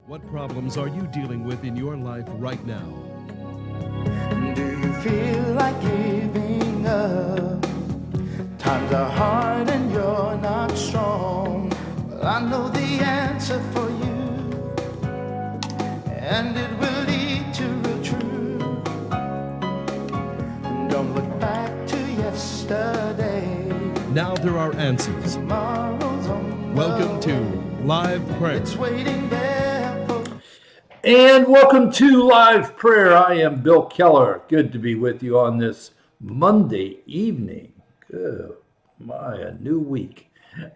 What problems are you dealing with in your life right now? Do you feel like giving up? Times are hard and you're not strong. Well, I know the answer for you, and it will lead to real truth. And don't look back to yesterday. Now there are answers. Tomorrow's on the Welcome to way. Live Prayer. It's waiting there for And welcome to Live Prayer. I am Bill Keller. Good to be with you on this Monday evening. Good, a new week.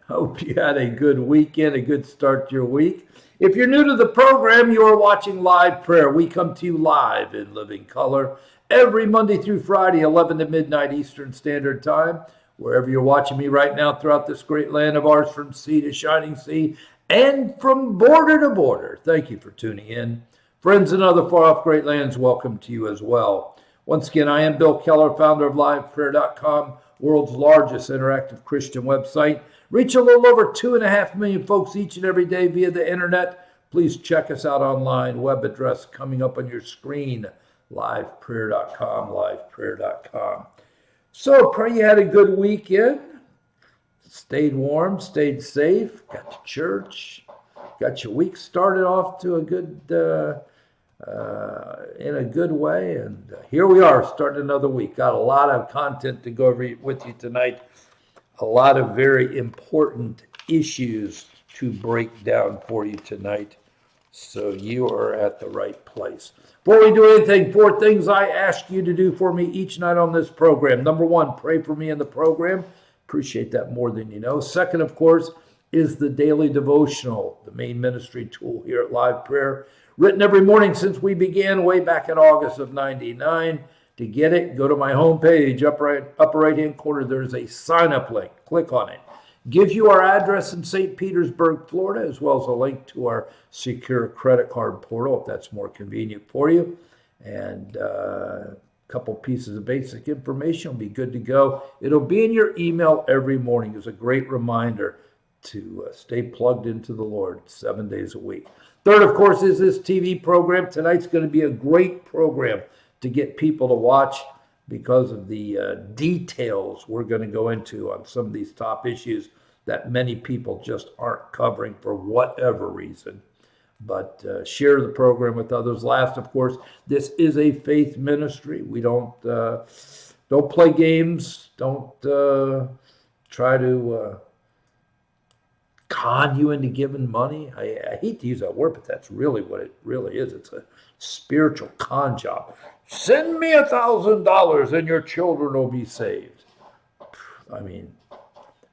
Hope you had a good weekend, a good start to your week. If you're new to the program, you are watching Live Prayer. We come to you live in living color every Monday through Friday, 11 to midnight Eastern Standard Time. Wherever you're watching me right now throughout this great land of ours, from sea to shining sea, and from border to border. Thank you for tuning in. Friends in other far-off great lands, welcome to you as well. Once again, I am Bill Keller, founder of Liveprayer.com, world's largest interactive Christian website. Reach a little over 2.5 million folks each and every day via the internet. Please check us out online. Web address coming up on your screen, Liveprayer.com, Liveprayer.com. So, pray you had a good weekend. Stayed warm, stayed safe, got to church, got your week started off to a good, in a good way. And here we are, starting another week. Got a lot of content to go over with you tonight. A lot of very important issues to break down for you tonight. So you are at the right place. Before we do anything, 4 things I ask you to do for me each night on this program. Number 1, pray for me in the program. Appreciate that more than you know. Second, of course, is the daily devotional, the main ministry tool here at Live Prayer, written every morning since we began way back in August of '99. To get it, go to my homepage, upper right-hand corner. There's a sign-up link. Click on it. Gives you our address in St. Petersburg, Florida, as well as a link to our secure credit card portal, if that's more convenient for you. And couple pieces of basic information will be good to go. It'll be in your email every morning. It's a great reminder to stay plugged into the Lord 7 days a week. Third, of course, is this TV program. Tonight's going to be a great program to get people to watch because of the details we're going to go into on some of these top issues that many people just aren't covering for whatever reason. But share the program with others. Last, of course, this is a faith ministry. We don't play games. Don't try to con you into giving money. I hate to use that word, but that's really what it really is. It's a spiritual con job. Send me $1,000 and your children will be saved. I mean,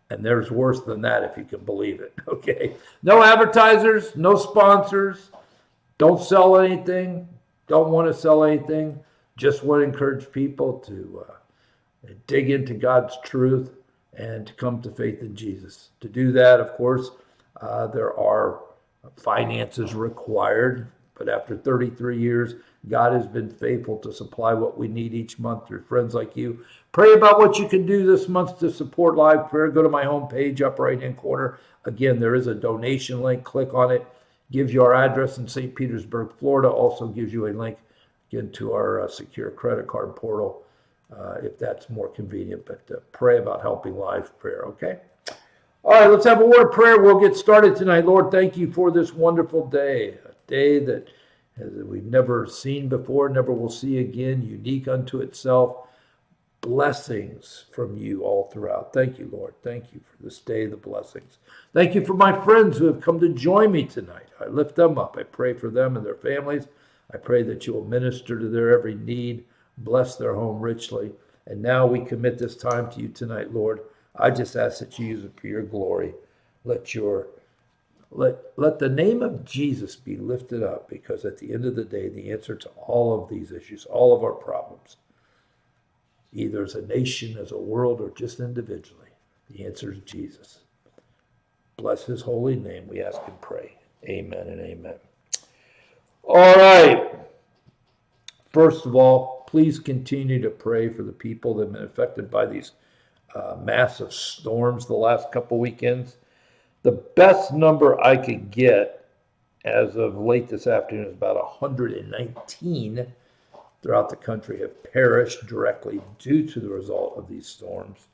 and there's worse than that, if you can believe it, okay? No advertisers, no sponsors, don't sell anything, don't want to sell anything, just want to encourage people to dig into God's truth and to come to faith in Jesus. To do that, of course, there are finances required, but after 33 years, God has been faithful to supply what we need each month through friends like you. Pray about what you can do this month to support Live Prayer. Go to my homepage, upper right-hand corner. Again, there is a donation link. Click on it. Gives you our address in St. Petersburg, Florida. Also gives you a link, again, to our secure credit card portal, if that's more convenient. But pray about helping Live Prayer, okay? All right, let's have a word of prayer. We'll get started tonight. Lord, thank you for this wonderful day, a day that we've never seen before, never will see again, unique unto itself. Blessings from you all throughout. Thank you, Lord. Thank you for this day, the blessings. Thank you for my friends who have come to join me tonight. I lift them up. I pray for them and their families. I pray that you will minister to their every need, bless their home richly. And now we commit this time to you tonight, Lord. I just ask that you use it for your glory. Let the name of Jesus be lifted up, because at the end of the day, the answer to all of these issues, all of our problems, either as a nation, as a world, or just individually, the answer is Jesus. Bless his holy name, we ask and pray. Amen and amen. All right. First of all, please continue to pray for the people that have been affected by these massive storms the last couple weekends. The best number I could get as of late this afternoon, about 119 throughout the country have perished directly due to the result of these storms.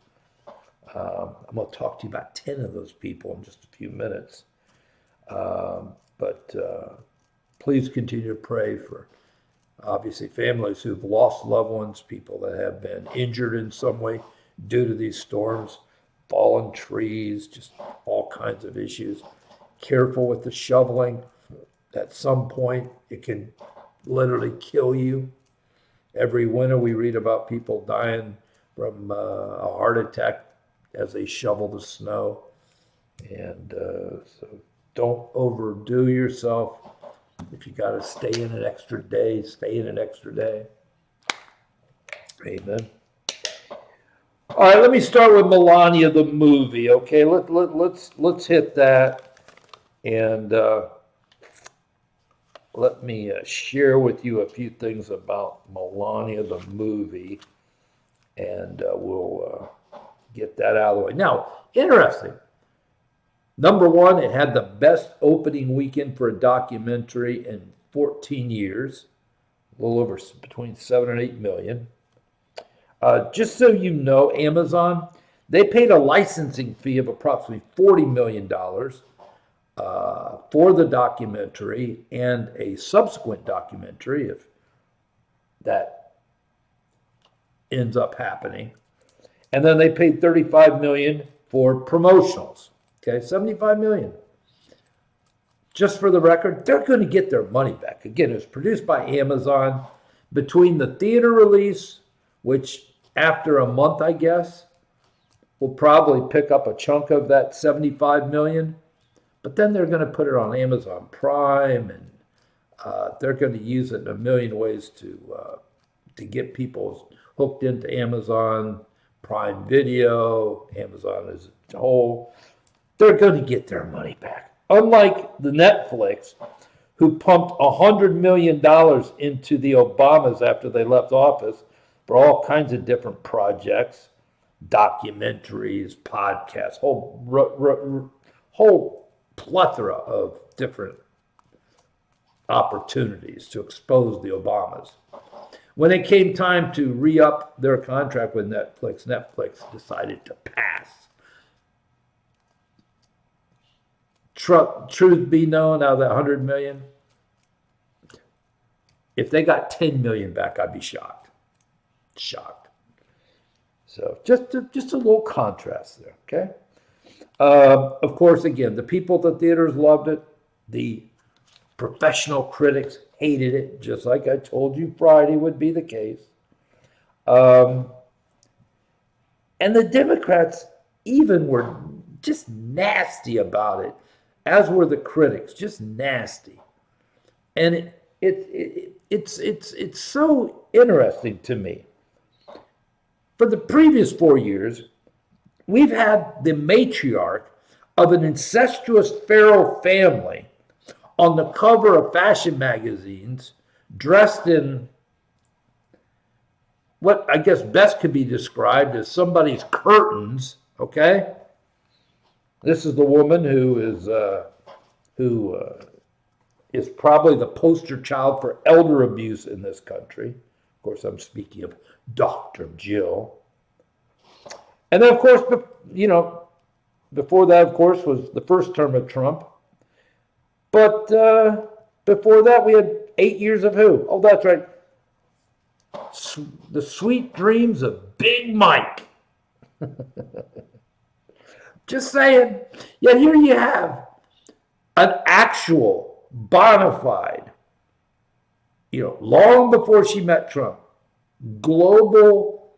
I'm going to talk to you about 10 of those people in just a few minutes. But please continue to pray for, obviously, families who've lost loved ones, people that have been injured in some way due to these storms, fallen trees, just all kinds of issues. Careful with the shoveling. At some point, it can literally kill you. Every winter, we read about people dying from a heart attack as they shovel the snow. And so don't overdo yourself. If you got to stay in an extra day, stay in an extra day. Amen. All right, let me start with Melania the movie. Okay, let's hit that, and let me share with you a few things about Melania the movie, and we'll get that out of the way. Now, interesting. Number one, it had the best opening weekend for a documentary in 14 years, a little over between 7 and 8 million. Just so you know, Amazon, they paid a licensing fee of approximately $40 million for the documentary and a subsequent documentary, if that ends up happening. And then they paid $35 million for promotionals. Okay, $75 million. Just for the record, they're going to get their money back. Again, it was produced by Amazon. Between the theater release, which after a month, I guess, will probably pick up a chunk of that $75 million. But then they're going to put it on Amazon Prime, and they're going to use it in a million ways to get people hooked into Amazon Prime Video, Amazon as a whole. They're going to get their money back. Unlike the Netflix, who pumped $100 million into the Obamas after they left office for all kinds of different projects, documentaries, podcasts, whole plethora of different opportunities to expose the Obamas. When it came time to re-up their contract with Netflix decided to pass. Truth be known, out of that 100 million, if they got 10 million back, I'd be shocked. So just a little contrast there, okay? Of course, again, the people at the theaters loved it. The professional critics hated it, just like I told you Friday would be the case. And the Democrats even were just nasty about it, as were the critics, just nasty. And it's so interesting to me. For the previous 4 years, we've had the matriarch of an incestuous pharaoh family on the cover of fashion magazines, dressed in what I guess best could be described as somebody's curtains, okay? This is the woman who is probably the poster child for elder abuse in this country. Of course, I'm speaking of Dr. Jill. And then, of course, before that, of course, was the first term of Trump. But before that, we had 8 years of who? Oh, that's right. The sweet dreams of Big Mike. Just saying. Yet here you have an actual, bona fide, long before she met Trump, global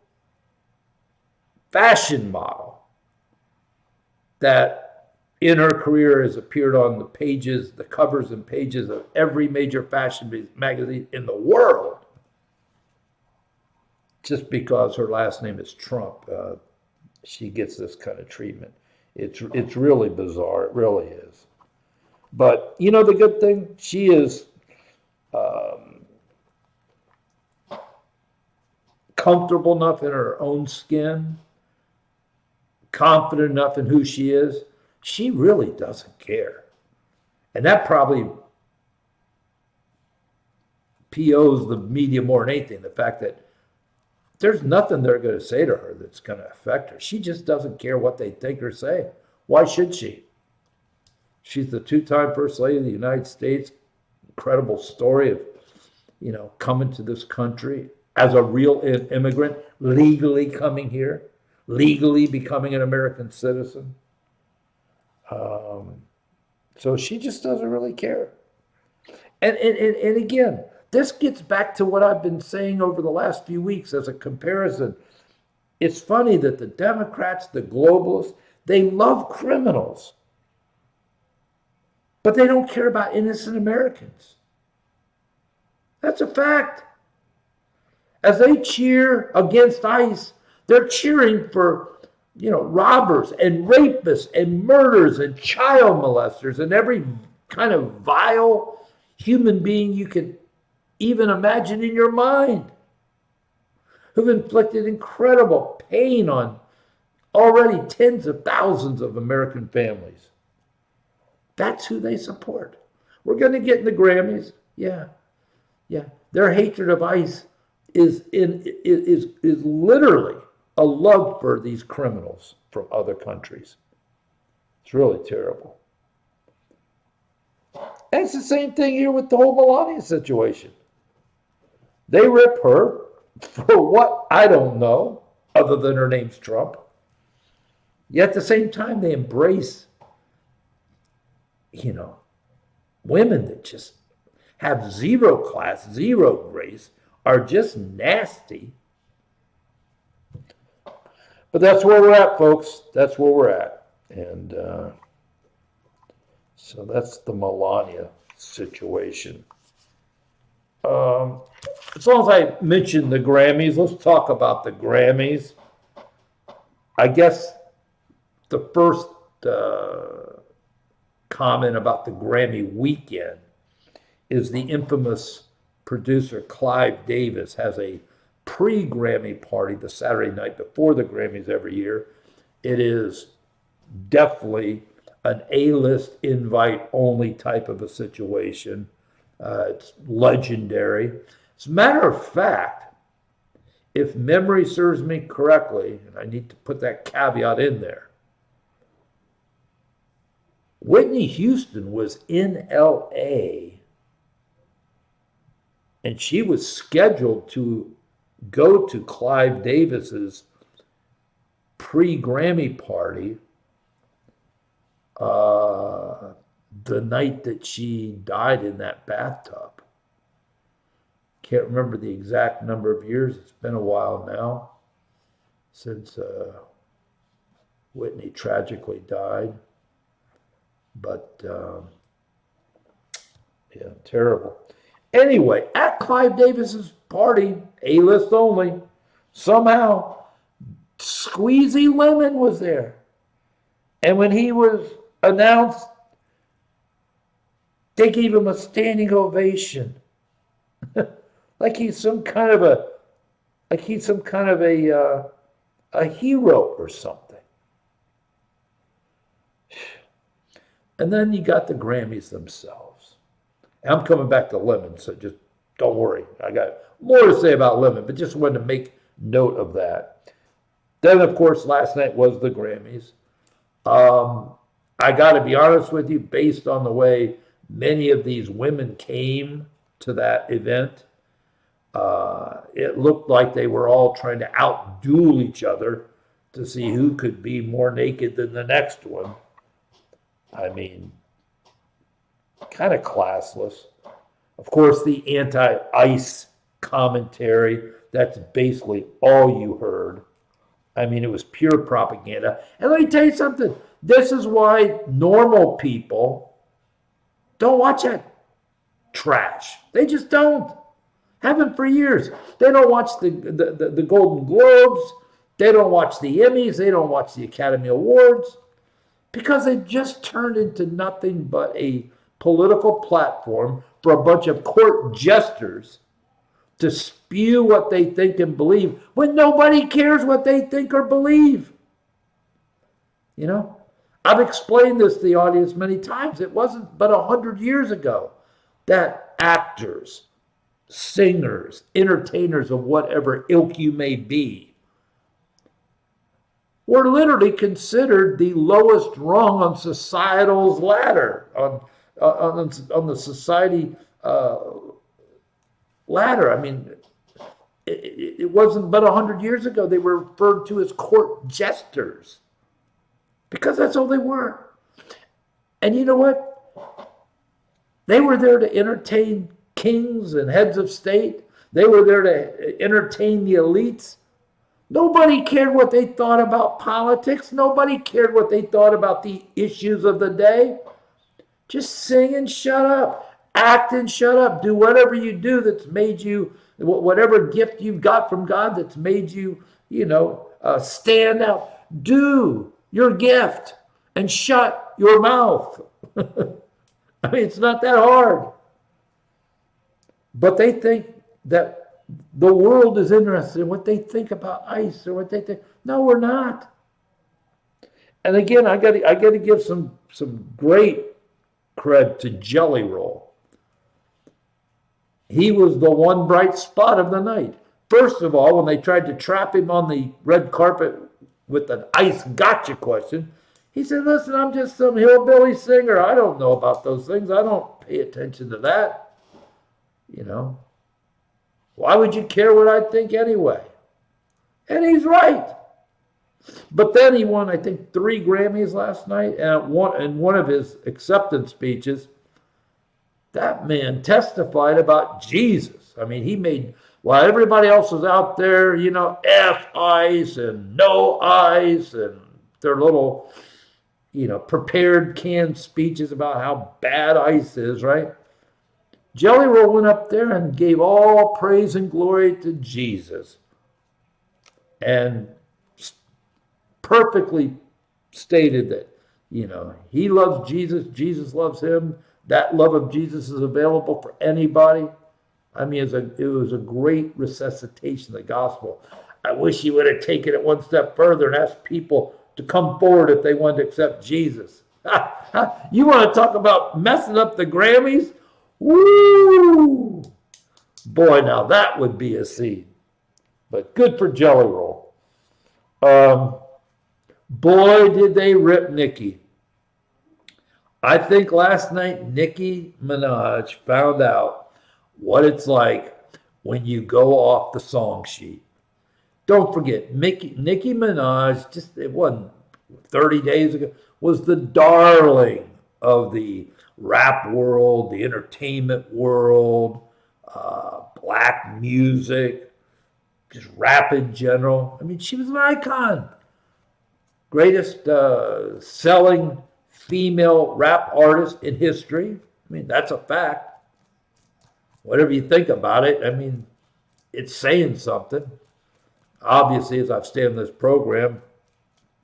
fashion model that in her career has appeared on the covers and pages of every major fashion magazine in the world. Just because her last name is Trump, she gets this kind of treatment. It's really bizarre. It really is. But the good thing, she is comfortable enough in her own skin, confident enough in who she is. She really doesn't care. And that probably POs the media more than anything. The fact that there's nothing they're going to say to her that's going to affect her. She just doesn't care what they think or say. Why should she? She's the two-time First Lady of the United States. Incredible story of, coming to this country as a real immigrant, legally coming here, legally becoming an American citizen. So she just doesn't really care. And again, this gets back to what I've been saying over the last few weeks as a comparison. It's funny that the Democrats, the globalists, they love criminals, but they don't care about innocent Americans. That's a fact. As they cheer against ICE, they're cheering for, robbers and rapists and murderers and child molesters and every kind of vile human being you could even imagine in your mind, who've inflicted incredible pain on already tens of thousands of American families. That's who they support. We're going to get in the Grammys. Yeah. Their hatred of ICE is literally a love for these criminals from other countries. It's really terrible. And it's the same thing here with the whole Melania situation. They rip her for what? I don't know, other than her name's Trump. Yet at the same time, they embrace, women that just have zero class, zero grace, are just nasty. But that's where we're at, folks. That's where we're at. And so that's the Melania situation. As long as I mentioned the Grammys, let's talk about the Grammys. I guess the first comment about the Grammy weekend is the infamous producer Clive Davis has a pre-Grammy party the Saturday night before the Grammys every year. It is definitely an A-list invite only type of a situation. It's legendary. As a matter of fact, if memory serves me correctly, and I need to put that caveat in there, Whitney Houston was in LA and she was scheduled to go to Clive Davis's pre-Grammy party the night that she died in that bathtub. Can't remember the exact number of years. It's been a while now since Whitney tragically died. But, yeah, terrible. Anyway, at Clive Davis's party, A-list only, somehow Squeezy Lemon was there. And when he was announced, they gave him a standing ovation. like he's some kind of a hero or something. And then you got the Grammys themselves. And I'm coming back to Lemon, so just don't worry. I got more to say about Lemon, but just wanted to make note of that. Then, of course, last night was the Grammys. I got to be honest with you, based on the way many of these women came to that event, it looked like they were all trying to outduel each other to see who could be more naked than the next one. I mean, kind of classless. Of course, the anti-ICE commentary, that's basically all you heard. I mean, it was pure propaganda. And let me tell you something. This is why normal people don't watch that trash. They just don't. Haven't for years. They don't watch the Golden Globes. They don't watch the Emmys. They don't watch the Academy Awards. Because they've just turned into nothing but a political platform for a bunch of court jesters to spew what they think and believe when nobody cares what they think or believe. You know, I've explained this to the audience many times. It wasn't but 100 years ago that actors, singers, entertainers of whatever ilk you may be, were literally considered the lowest rung on societal's ladder, on the society ladder. I mean, it wasn't but 100 years ago they were referred to as court jesters, because that's all they were. And you know what? They were there to entertain kings and heads of state. They were there to entertain the elites. Nobody cared what they thought about politics. Nobody cared what they thought about the issues of the day. Just sing and shut up. Act and shut up. Do whatever you do that's made you, whatever gift you've got from God that's made you, stand out. Do your gift and shut your mouth. I mean, it's not that hard. But they think that the world is interested in what they think about ICE or what they think. No, we're not. And again, I got to give some great cred to Jelly Roll. He was the one bright spot of the night. First of all, when they tried to trap him on the red carpet with an ICE gotcha question, he said, listen, I'm just some hillbilly singer. I don't know about those things. I don't pay attention to that. Why would you care what I think anyway? And he's right. But then he won, I think, 3 Grammys last night. And in one of his acceptance speeches, that man testified about Jesus. I mean, while everybody else was out there, F ICE and no ICE and their little, prepared canned speeches about how bad ICE is, right? Jelly Roll went up there and gave all praise and glory to Jesus. And perfectly stated that, he loves Jesus, Jesus loves him. That love of Jesus is available for anybody. I mean, it was a great resuscitation of the gospel. I wish he would have taken it one step further and asked people to come forward if they wanted to accept Jesus. You want to talk about messing up the Grammys? Woo! Boy, now that would be a scene. But good for Jelly Roll. Boy, did they rip Nicki. I think last night Nicki Minaj found out what it's like when you go off the song sheet. Don't forget, Nicki Minaj, it wasn't 30 days ago, was the darling of the rap world, the entertainment world, black music, just rap in general. I mean, she was an icon. Greatest selling female rap artist in history. I mean, that's a fact. Whatever you think about it, I mean, it's saying something. Obviously, as I've stated in this program,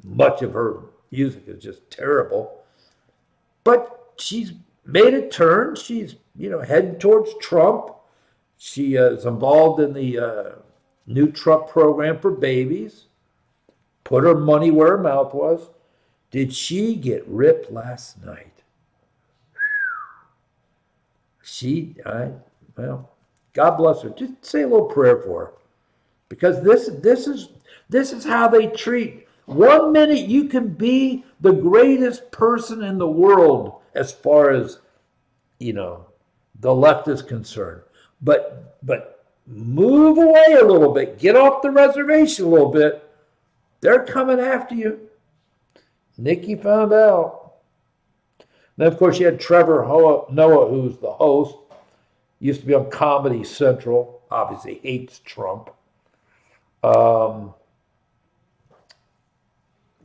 much of her music is just terrible. But she's made a turn. She's, heading towards Trump. She is involved in the new Trump program for babies. Put her money where her mouth was. Did she get ripped last night? God bless her. Just say a little prayer for her. Because this is how they treat. 1 minute you can be the greatest person in the world as far as, the left is concerned. But move away a little bit. Get off the reservation a little bit. They're coming after you. Nicki found out. Then, of course, you had Trevor Noah, who's the host. Used to be on Comedy Central. Obviously hates Trump.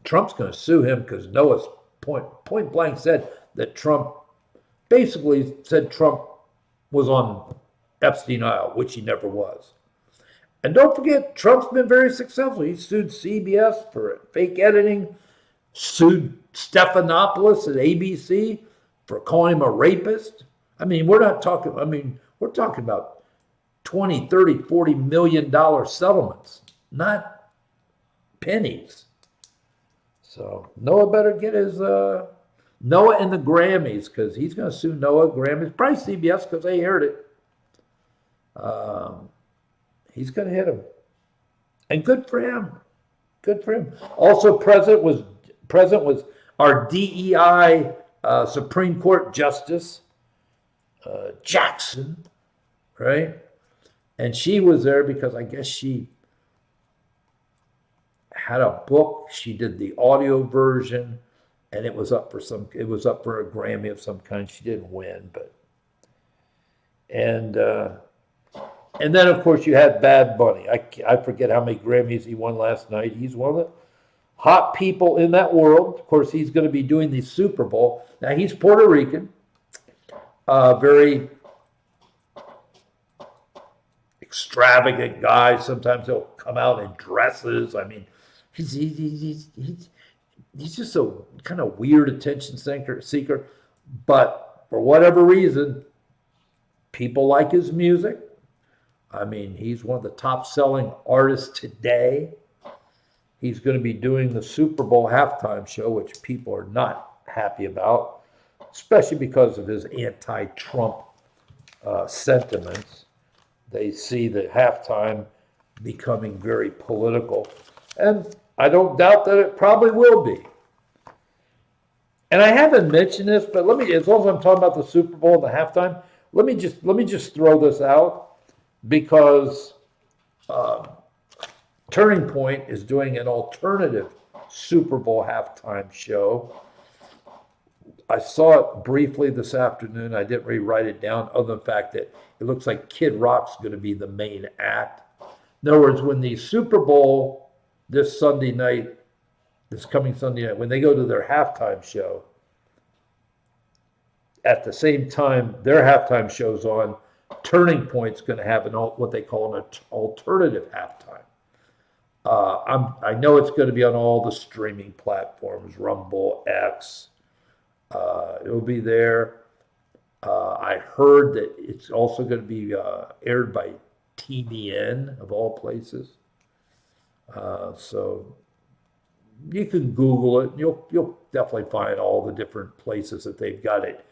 Trump's going to sue him because Noah's point blank said that Trump was on Epstein Isle, which he never was. And don't forget, Trump's been very successful. He sued CBS for fake editing, sued Stephanopoulos at ABC for calling him a rapist. I mean, we're talking about 20, 30, 40 million dollar settlements, not pennies. So Noah better get his Noah and the Grammys, because he's going to sue Noah, Grammys, probably CBS because they aired it. He's going to hit him. And good for him. Good for him. Also present was our DEI Supreme Court Justice, Jackson, right? And she was there because I guess she had a book. She did the audio version, and it was up for a Grammy of some kind. She didn't win, but and then of course you had Bad Bunny. I forget how many Grammys he won last night. He's one of the hot people in that world. Of course, he's going to be doing the Super Bowl. Now he's Puerto Rican, very extravagant guy. Sometimes he'll come out in dresses. I mean, he's just a kind of weird attention seeker. But for whatever reason, people like his music. I mean, he's one of the top selling artists today. He's going to be doing the Super Bowl halftime show, which people are not happy about, especially because of his anti-Trump sentiments. They see the halftime becoming very political. And I don't doubt that it probably will be. And I haven't mentioned this, but as long as I'm talking about the Super Bowl and the halftime, let me just throw this out, because Turning Point is doing an alternative Super Bowl halftime show. I saw it briefly this afternoon. I didn't really write it down, other than the fact that it looks like Kid Rock's going to be the main act. In other words, when the Super Bowl this coming Sunday night, when they go to their halftime show, at the same time their halftime show's on, Turning Point's going to have what they call an alternative halftime. I know it's going to be on all the streaming platforms, Rumble, X. It'll be there. I heard that it's also going to be aired by TBN, of all places. So you can Google it. You'll definitely find all the different places that they've got it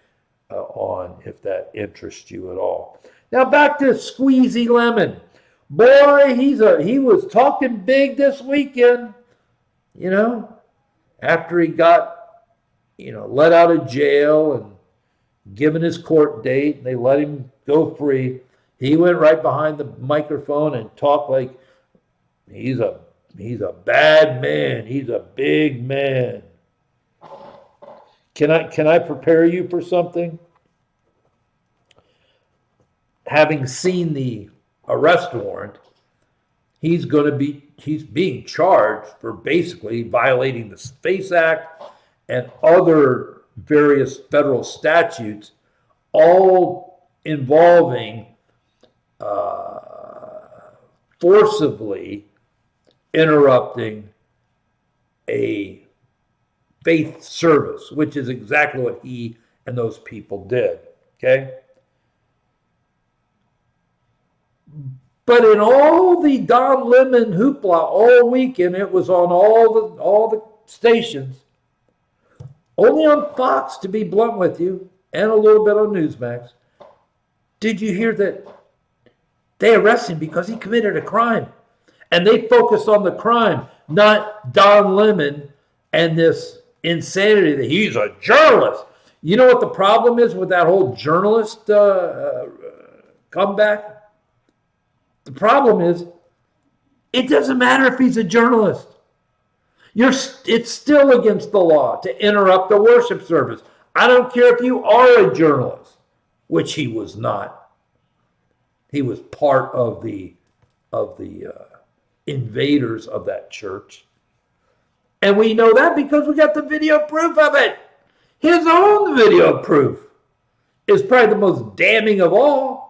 on, if that interests you at all. Now back to Squeezy Lemon. Boy, he was talking big this weekend, after he got, let out of jail and given his court date, and they let him go free. He went right behind the microphone and talked like he's a bad man. He's a big man. Can I prepare you for something? Having seen the arrest warrant, he's being charged for basically violating the Space Act and other various federal statutes, all involving forcibly interrupting a faith service, which is exactly what he and those people did. Okay? But in all the Don Lemon hoopla all weekend, it was on all the stations. Only on Fox, to be blunt with you, and a little bit on Newsmax, did you hear that they arrested him because he committed a crime. And they focused on the crime, not Don Lemon and this insanity that he's a journalist. You know what the problem is with that whole journalist comeback? The problem is, it doesn't matter if he's a journalist. It's still against the law to interrupt the worship service. I don't care if you are a journalist, which he was not. He was part of the invaders of that church. And we know that because we got the video proof of it. His own video proof is probably the most damning of all.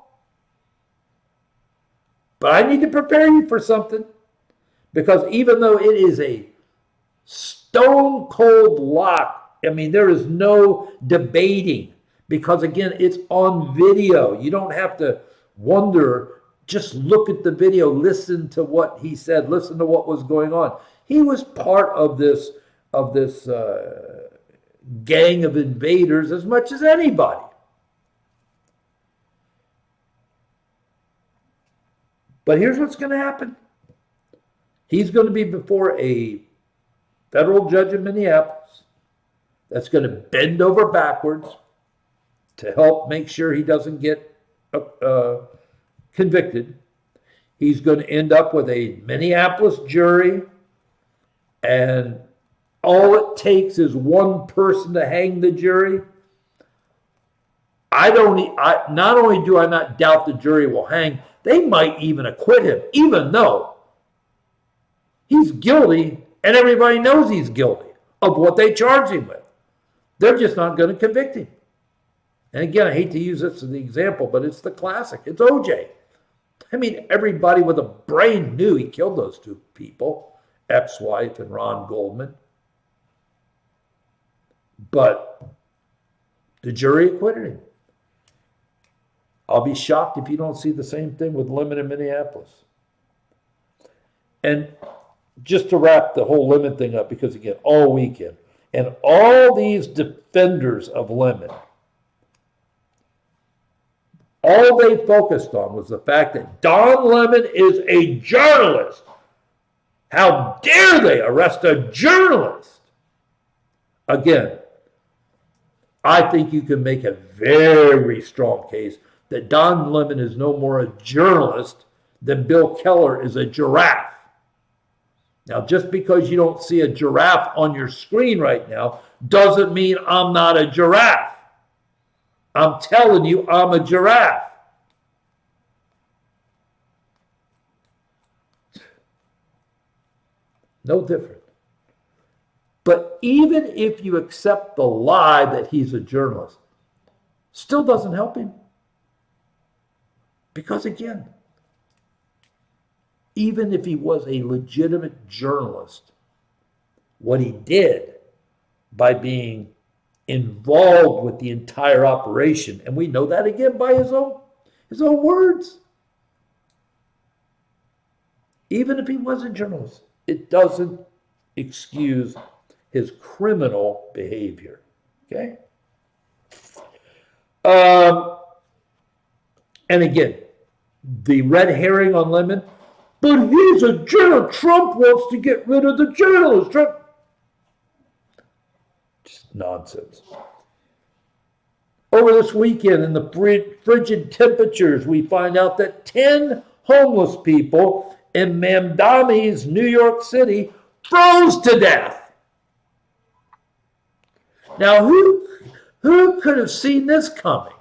But I need to prepare you for something, because even though it is a stone cold lock, I mean, there is no debating, because again, it's on video. You don't have to wonder. Just look at the video, listen to what he said, listen to what was going on. He was part of this gang of invaders as much as anybody. But here's what's going to happen. He's going to be before a federal judge in Minneapolis that's going to bend over backwards to help make sure he doesn't get convicted. He's going to end up with a Minneapolis jury, and all it takes is one person to hang the jury. Not only do I not doubt the jury will hang, they might even acquit him, even though he's guilty and everybody knows he's guilty of what they charge him with. They're just not going to convict him. And again, I hate to use this as the example, but it's the classic. It's OJ. I mean, everybody with a brain knew he killed those two people, ex-wife and Ron Goldman. But the jury acquitted him. I'll be shocked if you don't see the same thing with Lemon in Minneapolis. And just to wrap the whole Lemon thing up, because again, all weekend, and all these defenders of Lemon, all they focused on was the fact that Don Lemon is a journalist. How dare they arrest a journalist? Again, I think you can make a very strong case that Don Lemon is no more a journalist than Bill Keller is a giraffe. Now, just because you don't see a giraffe on your screen right now doesn't mean I'm not a giraffe. I'm telling you, I'm a giraffe. No different. But even if you accept the lie that he's a journalist, still doesn't help him. Because again, even if he was a legitimate journalist, what he did by being involved with the entire operation, and we know that again by his own words. Even if he was a journalist, it doesn't excuse his criminal behavior. Okay? And again, the red herring on Lemon, but he's a journalist. Trump wants to get rid of the journalist. Trump. Just nonsense. Over this weekend, in the frigid temperatures, we find out that 10 homeless people in Mamdani's New York City froze to death. Now, who could have seen this coming?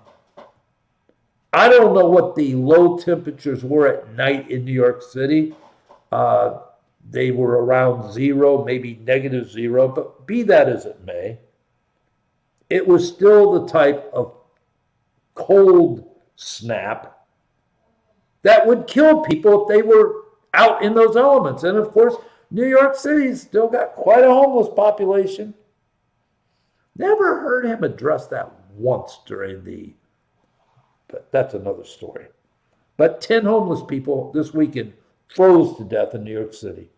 I don't know what the low temperatures were at night in New York City. They were around 0, maybe -0, but be that as it may, it was still the type of cold snap that would kill people if they were out in those elements. And of course, New York City's still got quite a homeless population. Never heard him address that once during the, but that's another story. But 10 homeless people this weekend froze to death in New York City.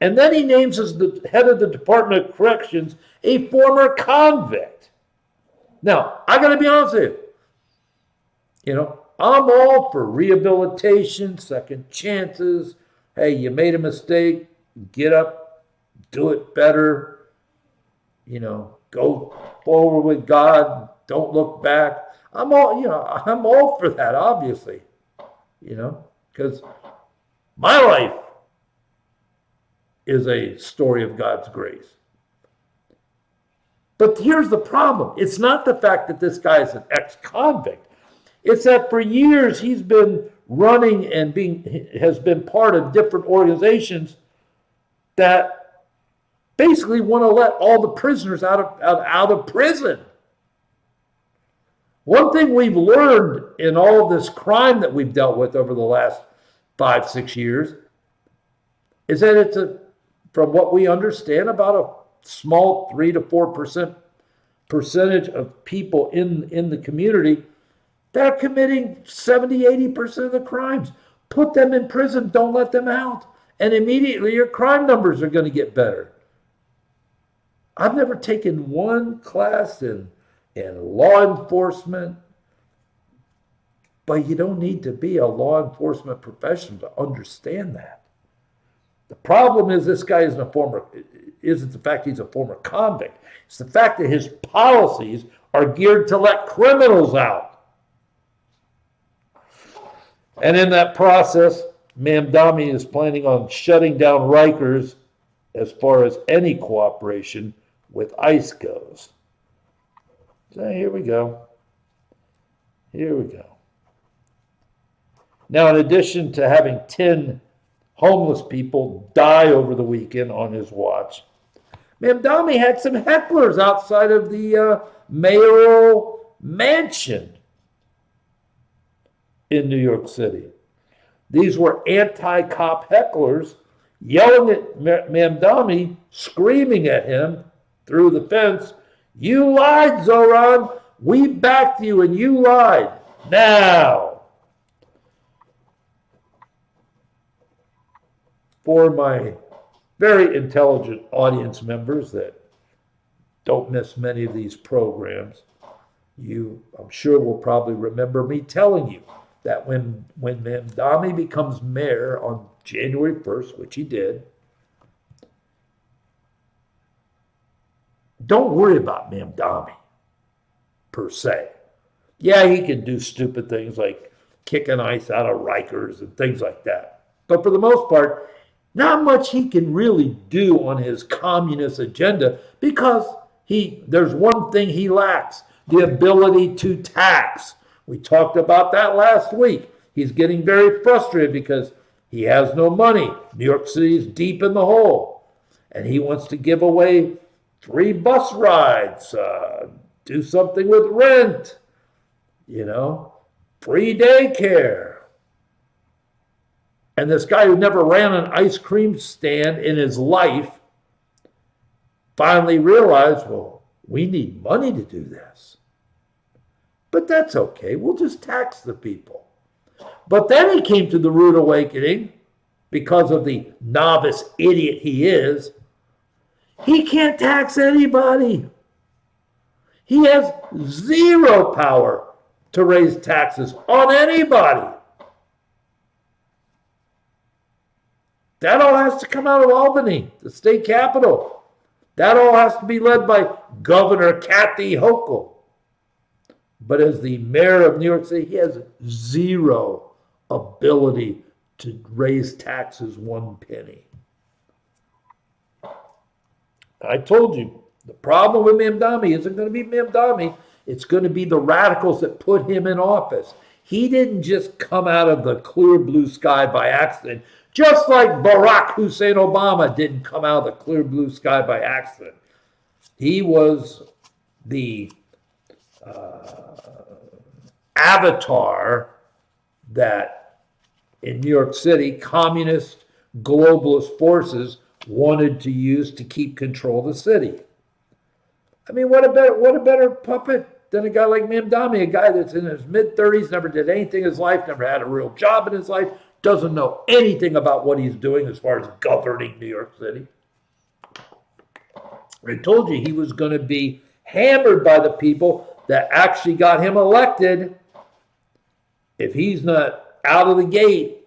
And then he names as the head of the Department of Corrections a former convict. Now, I got to be honest with you. You know, I'm all for rehabilitation, second chances. Hey, you made a mistake, get up, do it better. You know, go forward with God, don't look back. I'm all for that, obviously. You know, because my life is a story of God's grace. But here's the problem. It's not the fact that this guy is an ex-convict. It's that for years he's been running and has been part of different organizations that basically want to let all the prisoners out of prison. One thing we've learned in all of this crime that we've dealt with over the last 5-6 years is that it's from what we understand, about a small 3 to 4% percentage of people in the community that are committing 70-80% of the crimes. Put them in prison, don't let them out, and immediately your crime numbers are going to get better. I've never taken one class in law enforcement, But you don't need to be a law enforcement professional to understand that. The problem is this guy isn't the fact he's a former convict. It's the fact that his policies are geared to let criminals out. And in that process, Mamdani is planning on shutting down Rikers as far as any cooperation with ICE goes. So here we go. Here we go. Now, in addition to having 10 homeless people die over the weekend on his watch, Mamdani had some hecklers outside of the mayoral mansion in New York City. These were anti-cop hecklers yelling at Mamdani, screaming at him through the fence, "You lied, Zoran. We backed you and you lied. Now, for my very intelligent audience members that don't miss many of these programs, you, I'm sure, will probably remember me telling you that when Mamdani becomes mayor on January 1st, which he did, don't worry about Mamdani per se. Yeah, he can do stupid things like kicking ICE out of Rikers and things like that. But for the most part, not much he can really do on his communist agenda because there's one thing he lacks, the ability to tax. We talked about that last week. He's getting very frustrated because he has no money. New York City is deep in the hole. And he wants to give away free bus rides, do something with rent, free daycare. And this guy who never ran an ice cream stand in his life finally realized, well, we need money to do this. But that's okay. We'll just tax the people. But then he came to the rude awakening, because of the novice idiot he is, he can't tax anybody. He has zero power to raise taxes on anybody. That all has to come out of Albany, the state capital. That all has to be led by Governor Kathy Hochul. But as the mayor of New York City, he has zero ability to raise taxes one penny. I told you, the problem with Mamdani isn't going to be Mamdani. It's going to be the radicals that put him in office. He didn't just come out of the clear blue sky by accident, just like Barack Hussein Obama didn't come out of the clear blue sky by accident. He was the avatar that in New York City, communist globalist forces wanted to use to keep control of the city. I mean, what a better puppet than a guy like Mamdani, a guy that's in his mid-30s, never did anything in his life, never had a real job in his life, doesn't know anything about what he's doing as far as governing New York City. I told you he was going to be hammered by the people that actually got him elected if he's not out of the gate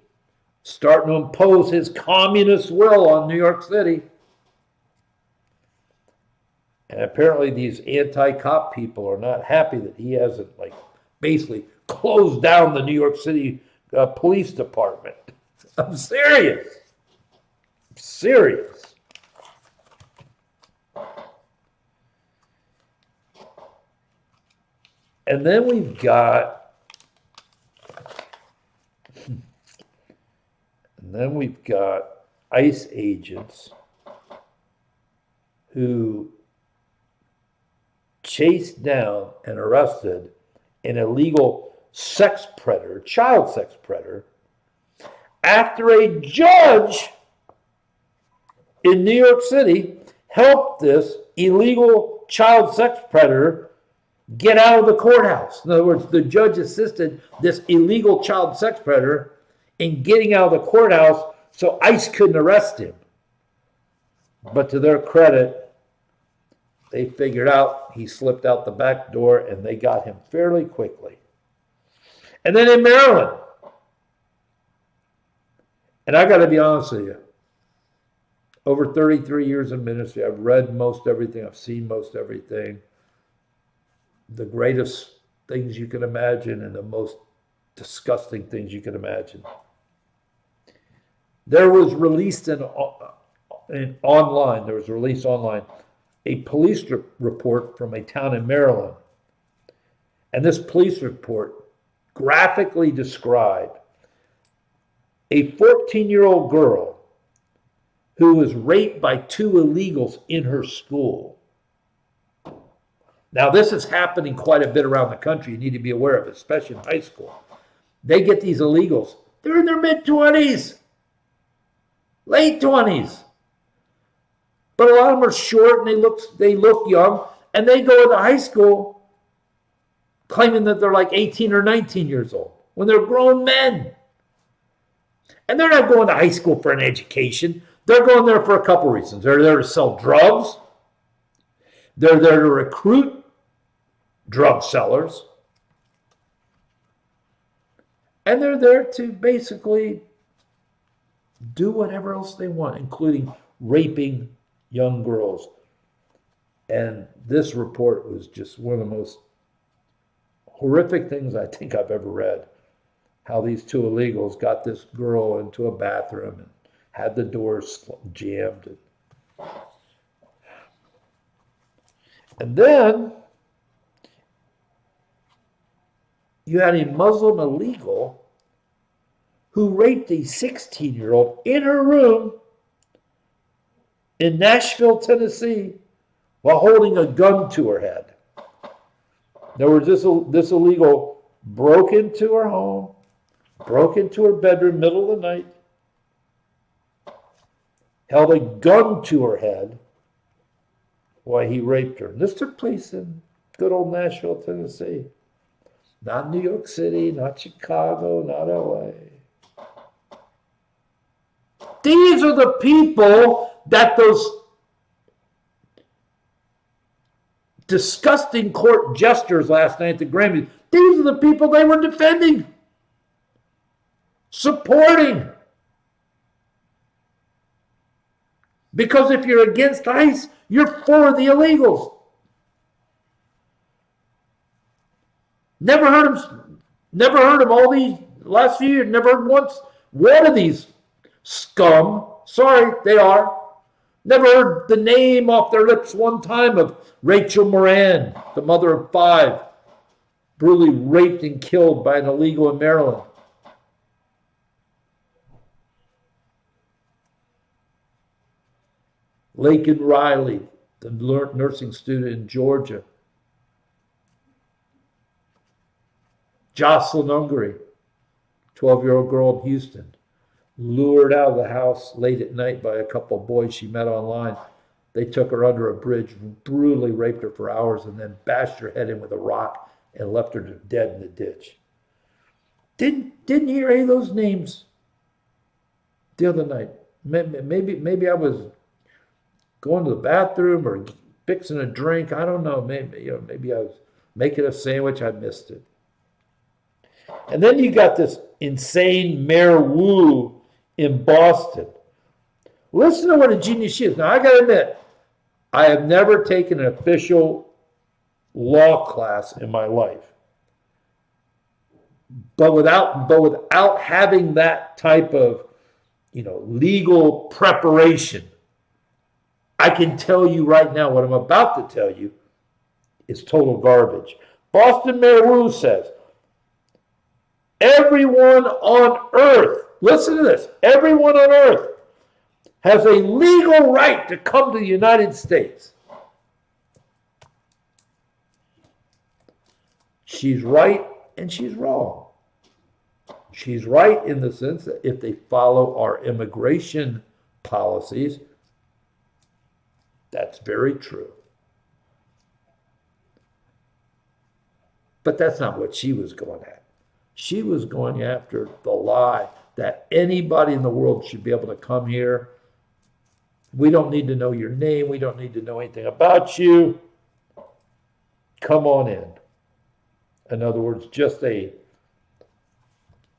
starting to impose his communist will on New York City. And apparently these anti-cop people are not happy that he hasn't basically closed down the New York City police department. I'm serious. I'm serious. And then we've got ICE agents who chased down and arrested an illegal sex predator, child sex predator, after a judge in New York City helped this illegal child sex predator get out of the courthouse. In other words, the judge assisted this illegal child sex predator in getting out of the courthouse so ICE couldn't arrest him. But to their credit, they figured out he slipped out the back door and they got him fairly quickly. And then in Maryland, and I got to be honest with you, over 33 years in ministry, I've read most everything, I've seen most everything, the greatest things you can imagine and the most disgusting things you can imagine. There was released online a police report from a town in Maryland. And this police report graphically described a 14-year-old girl who was raped by two illegals in her school. Now, this is happening quite a bit around the country. You need to be aware of it, especially in high school. They get these illegals. They're in their mid-20s, late 20s. But a lot of them are short and they look young, and they go into high school claiming that they're like 18 or 19 years old when they're grown men. And they're not going to high school for an education. They're going there for a couple reasons. They're there to sell drugs. They're there to recruit drug sellers. And they're there to basically do whatever else they want, including raping young girls. And this report was just one of the most horrific things I think I've ever read. How these two illegals got this girl into a bathroom and had the doors jammed. And then you had a Muslim illegal who raped a 16-year-old in her room in Nashville, Tennessee, while holding a gun to her head. In other words, this illegal broke into her home, broke into her bedroom middle of the night, held a gun to her head while he raped her. And this took place in good old Nashville, Tennessee. Not New York City, not Chicago, not LA. These are the people that those disgusting court jesters last night at the Grammys, these are the people they were defending, supporting. Because if you're against ICE, you're for the illegals. Never heard them all these last few years. Never heard once one of these scum. Sorry, they are. Never heard the name off their lips one time of Rachel Moran, the mother of 5, brutally raped and killed by an illegal in Maryland. Laken Riley, the nursing student in Georgia. Jocelyn Ungary, 12-year-old girl in Houston, lured out of the house late at night by a couple of boys she met online. They took her under a bridge, brutally raped her for hours, and then bashed her head in with a rock and left her dead in the ditch. Didn't hear any of those names the other night. Maybe I was going to the bathroom or fixing a drink. I don't know. Maybe I was making a sandwich. I missed it. And then you got this insane Mayor Wu in Boston. Listen to what a genius she is. Now, I got to admit, I have never taken an official law class in my life. But without having that type of, legal preparation, I can tell you right now what I'm about to tell you is total garbage. Boston Mayor Wu says, everyone on earth, listen to this, everyone on earth has a legal right to come to the United States. She's right and she's wrong. She's right in the sense that if they follow our immigration policies, that's very true. But that's not what she was going at. She was going after the lie that anybody in the world should be able to come here. We don't need to know your name. We don't need to know anything about you. Come on in. In other words, just a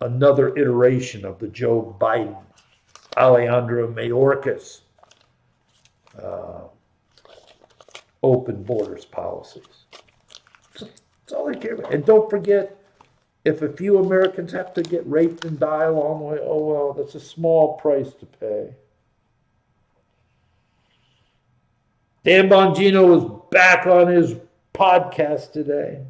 another iteration of the Joe Biden, Alejandro Mayorkas open borders policies. That's all they care about. And don't forget, if a few Americans have to get raped and die along the way, oh well, that's a small price to pay. Dan Bongino was back on his podcast today.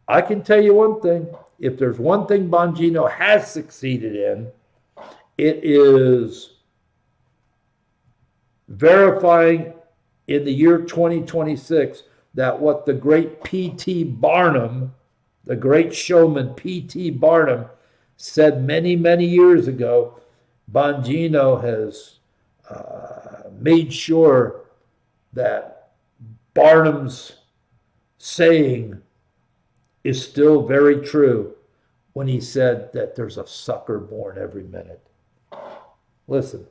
I can tell you one thing. If there's one thing Bongino has succeeded in, it is verifying in the year 2026 that what the great P.T. Barnum, the great showman P.T. Barnum, said many, many years ago, Bongino has made sure that Barnum's saying is still very true when he said that there's a sucker born every minute. Listen,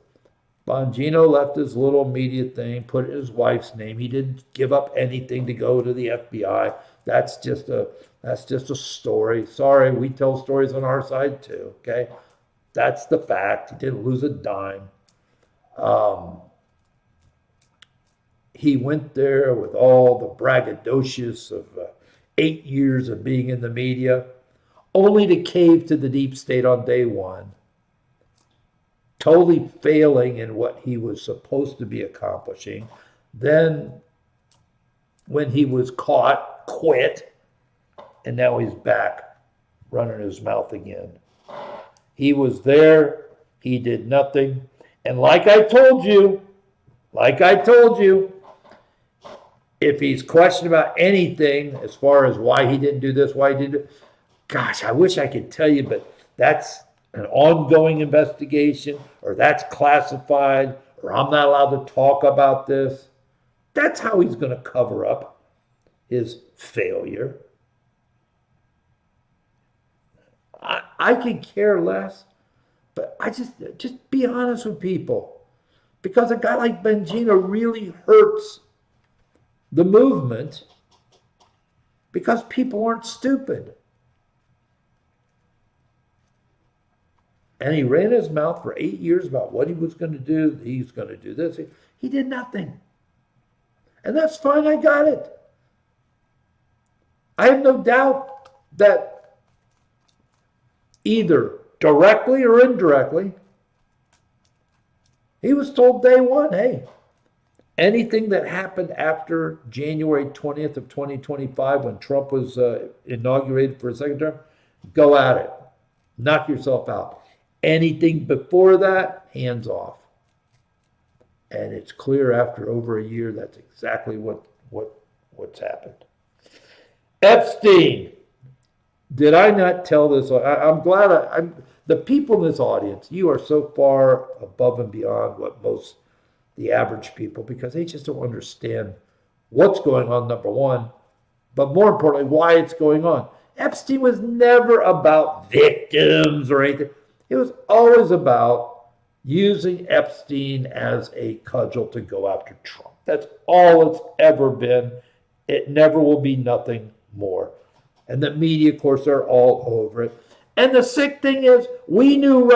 Bongino left his little media thing, put his wife's name. He didn't give up anything to go to the FBI. That's just a story. Sorry, we tell stories on our side too, okay? That's the fact. He didn't lose a dime. He went there with all the braggadocious of 8 years of being in the media, only to cave to the deep state on day one, totally failing in what he was supposed to be accomplishing. Then, when he was caught, quit, and now he's back running his mouth again. He was there, he did nothing, and like I told you, if he's questioned about anything as far as why he didn't do this, why he didn't do it, gosh, I wish I could tell you, but that's an ongoing investigation, or that's classified, or I'm not allowed to talk about this. That's how he's going to cover up his failure. I could care less, but I just be honest with people, because a guy like Bongino really hurts the movement because people aren't stupid. And he ran his mouth for 8 years about what he was going to do. He's going to do this. He did nothing. And that's fine. I got it. I have no doubt that either directly or indirectly, he was told day one, hey, anything that happened after January 20th of 2025 when Trump was inaugurated for a second term, go at it. Knock yourself out. Anything before that, hands off. And it's clear after over a year that's exactly what's happened. Epstein. Did I not tell this? I'm glad the people in this audience, you are so far above and beyond what most the average people, because they just don't understand what's going on, number one, but more importantly, why it's going on. Epstein was never about victims or anything. It was always about using Epstein as a cudgel to go after Trump. That's all it's ever been. It never will be nothing more. And the media, of course, are all over it. And the sick thing is, we knew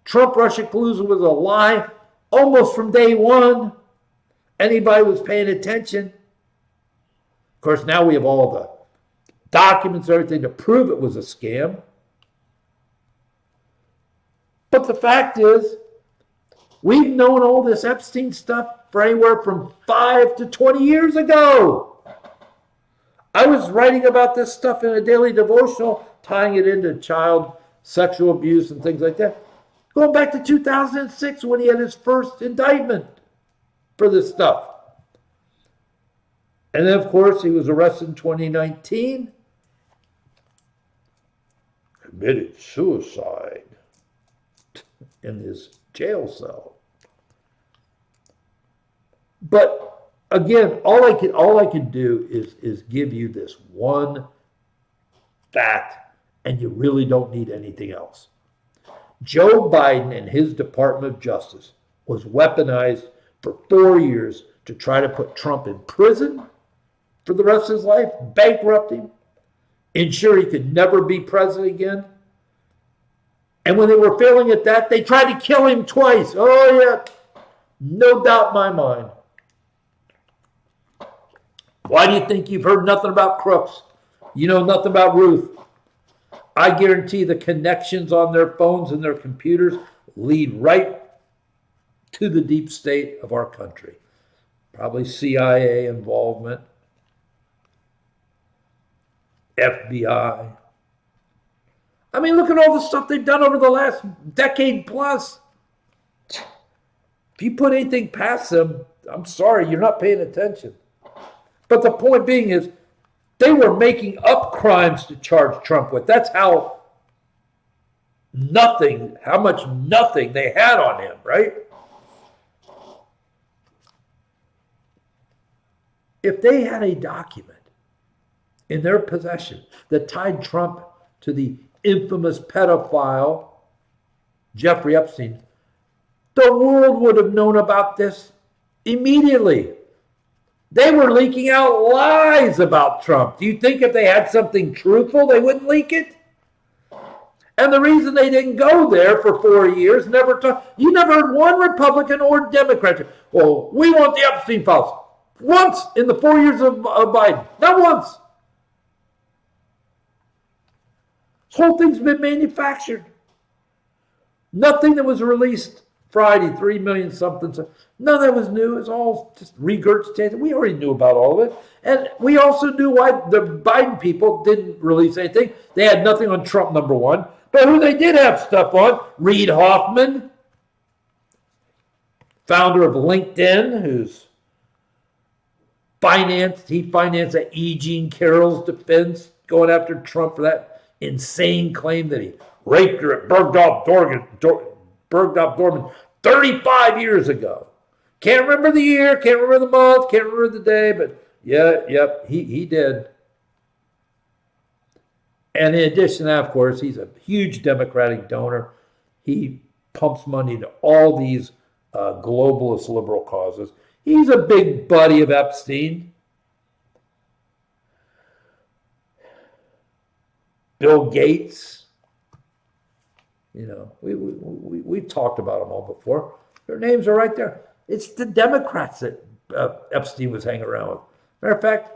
Trump-Russia collusion was a lie almost from day one. Anybody was paying attention. Of course, now we have all the documents and everything to prove it was a scam. But the fact is, we've known all this Epstein stuff for anywhere from 5 to 20 years ago. I was writing about this stuff in a daily devotional, tying it into child sexual abuse and things like that, going back to 2006 when he had his first indictment for this stuff. And then, of course, he was arrested in 2019, committed suicide in his jail cell. But again, all I can do is give you this one fact, and you really don't need anything else. Joe Biden and his Department of Justice was weaponized for 4 years to try to put Trump in prison for the rest of his life, bankrupt him, ensure he could never be president again. And when they were failing at that, they tried to kill him twice. Oh, yeah. No doubt in my mind. Why do you think you've heard nothing about Crooks? You know nothing about Ruth. I guarantee the connections on their phones and their computers lead right to the deep state of our country. Probably CIA involvement, FBI. I mean, look at all the stuff they've done over the last decade plus. If you put anything past them, I'm sorry, you're not paying attention. But the point being is, they were making up crimes to charge Trump with. That's how much nothing they had on him, right? If they had a document in their possession that tied Trump to the infamous pedophile Jeffrey Epstein, the world would have known about this immediately. They were leaking out lies about Trump. Do you think if they had something truthful, they wouldn't leak it? And the reason they didn't go there for 4 years, you never heard one Republican or Democrat, well, we want the Epstein files. Once in the 4 years of Biden. Not once. This whole thing's been manufactured. Nothing that was released Friday, 3 million something. None of that was new. It's all just regurgitated. We already knew about all of it. And we also knew why the Biden people didn't release anything. They had nothing on Trump, number one. But who they did have stuff on, Reid Hoffman, founder of LinkedIn, who's he financed that E. Jean Carroll's defense, going after Trump for that insane claim that he raped her at Bergdorf Dorman 35 years ago. Can't remember the year, can't remember the month, can't remember the day, but he did. And in addition to that, of course, he's a huge Democratic donor. He pumps money to all these globalist liberal causes. He's a big buddy of Epstein. Bill Gates. You know, we've talked about them all before. Their names are right there. It's the Democrats that Epstein was hanging around with. Matter of fact,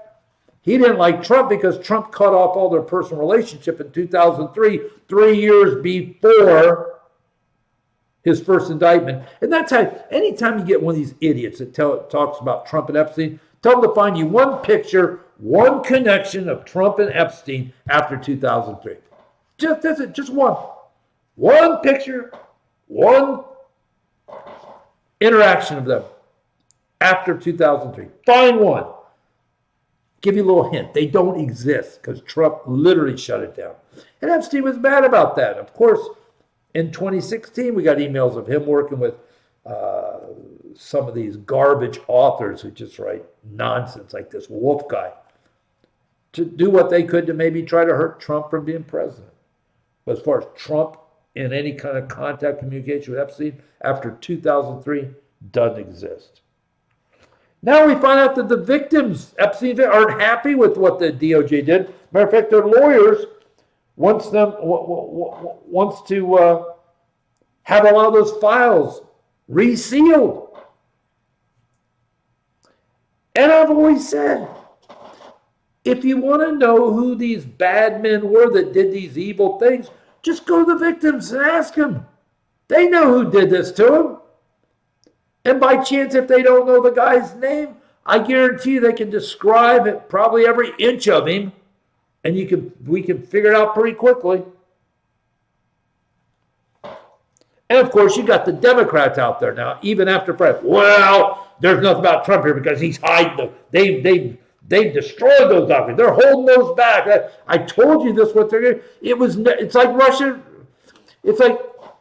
he didn't like Trump because Trump cut off all their personal relationship in 2003, 3 years before his first indictment. And that's how, anytime you get one of these idiots that talks about Trump and Epstein, tell them to find you one picture, one connection of Trump and Epstein after 2003. Just one. One picture, one interaction of them after 2003. Find one. Give you a little hint. They don't exist because Trump literally shut it down. And Epstein was mad about that. Of course, in 2016, we got emails of him working with some of these garbage authors who just write nonsense like this Wolf guy to do what they could to maybe try to hurt Trump from being president. But as far as Trump in any kind of contact communication with Epstein after 2003 doesn't exist. Now we find out that the victims, Epstein, aren't happy with what the DOJ did. Matter of fact, their lawyers wants to have a lot of those files resealed. And I've always said, if you want to know who these bad men were that did these evil things, just go to the victims and ask them. They know who did this to them. And by chance, if they don't know the guy's name, I guarantee you they can describe it, probably every inch of him, and we can figure it out pretty quickly. And of course, you got the Democrats out there now, even after Fred. Well, there's nothing about Trump here because he's hiding them. They've destroyed those documents. They're holding those back. I told you this. What they're doing. It's like Russia. It's like,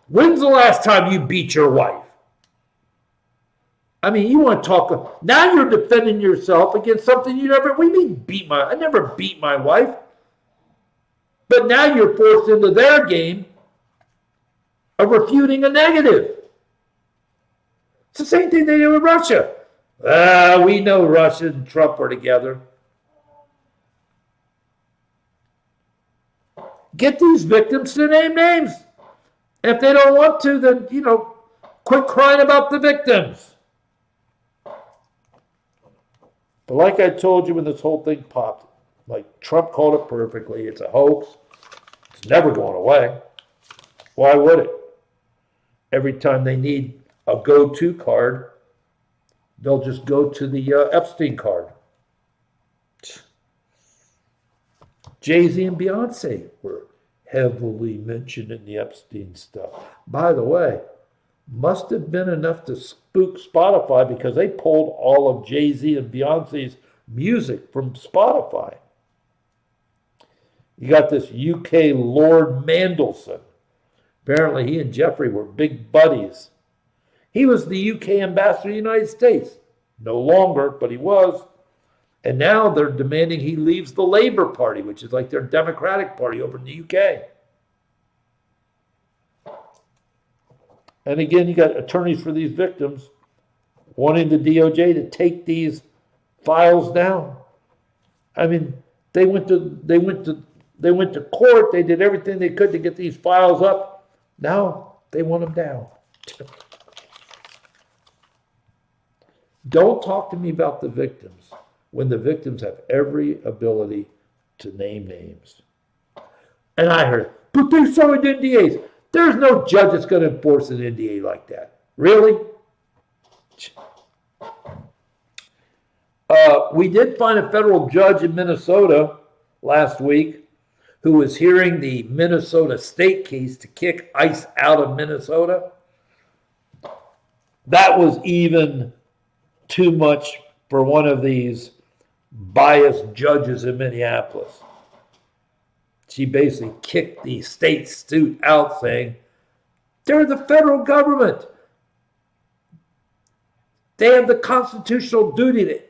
when's the last time you beat your wife? I mean, you want to talk. Now you're defending yourself against something you never. What do you mean I never beat my wife. But now you're forced into their game of refuting a negative. It's the same thing they do with Russia. We know Russia and Trump are together. Get these victims to name names. If they don't want to, then, quit crying about the victims. But like I told you when this whole thing popped, like Trump called it perfectly, it's a hoax. It's never going away. Why would it? Every time they need a go-to card, they'll just go to the Epstein card. Jay-Z and Beyonce were heavily mentioned in the Epstein stuff. By the way, must have been enough to spook Spotify because they pulled all of Jay-Z and Beyonce's music from Spotify. You got this UK Lord Mandelson. Apparently he and Jeffrey were big buddies. He was the UK ambassador to the United States. No longer, but he was. And now they're demanding he leaves the Labour Party, which is like their Democratic Party over in the UK. And again, you got attorneys for these victims wanting the DOJ to take these files down. I mean, they went to court. They did everything they could to get these files up. Now they want them down. Don't talk to me about the victims when the victims have every ability to name names. And I heard, but they're signed NDAs. There's no judge that's going to enforce an NDA like that. Really? We did find a federal judge in Minnesota last week who was hearing the Minnesota state case to kick ICE out of Minnesota. That was even too much for one of these biased judges in Minneapolis. She basically kicked the state suit out saying, they're the federal government. They have the constitutional duty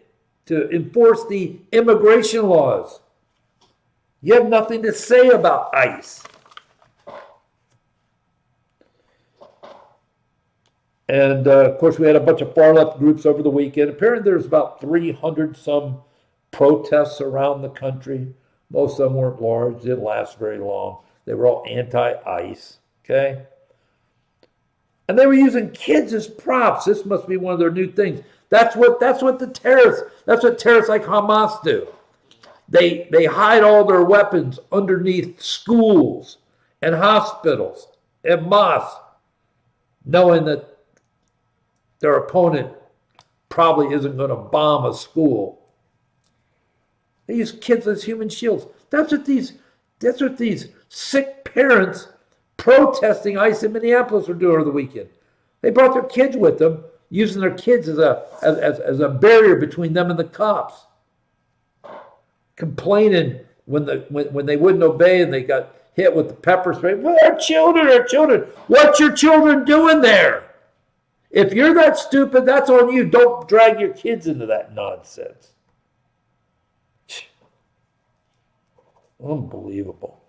to enforce the immigration laws. You have nothing to say about ICE. And of course, we had a bunch of far left groups over the weekend. Apparently, there's about 300 some protests around the country. Most of them weren't large, didn't last very long. They were all anti-ICE, okay? And they were using kids as props. This must be one of their new things. That's what terrorists like Hamas do. They hide all their weapons underneath schools and hospitals and mosques, knowing that their opponent probably isn't going to bomb a school. They use kids as human shields. That's what these sick parents protesting ICE in Minneapolis were doing over the weekend. They brought their kids with them, using their kids as a barrier between them and the cops. Complaining when they wouldn't obey and they got hit with the pepper spray. Well, our children. What's your children doing there? If you're that stupid, that's on you. Don't drag your kids into that nonsense. Unbelievable.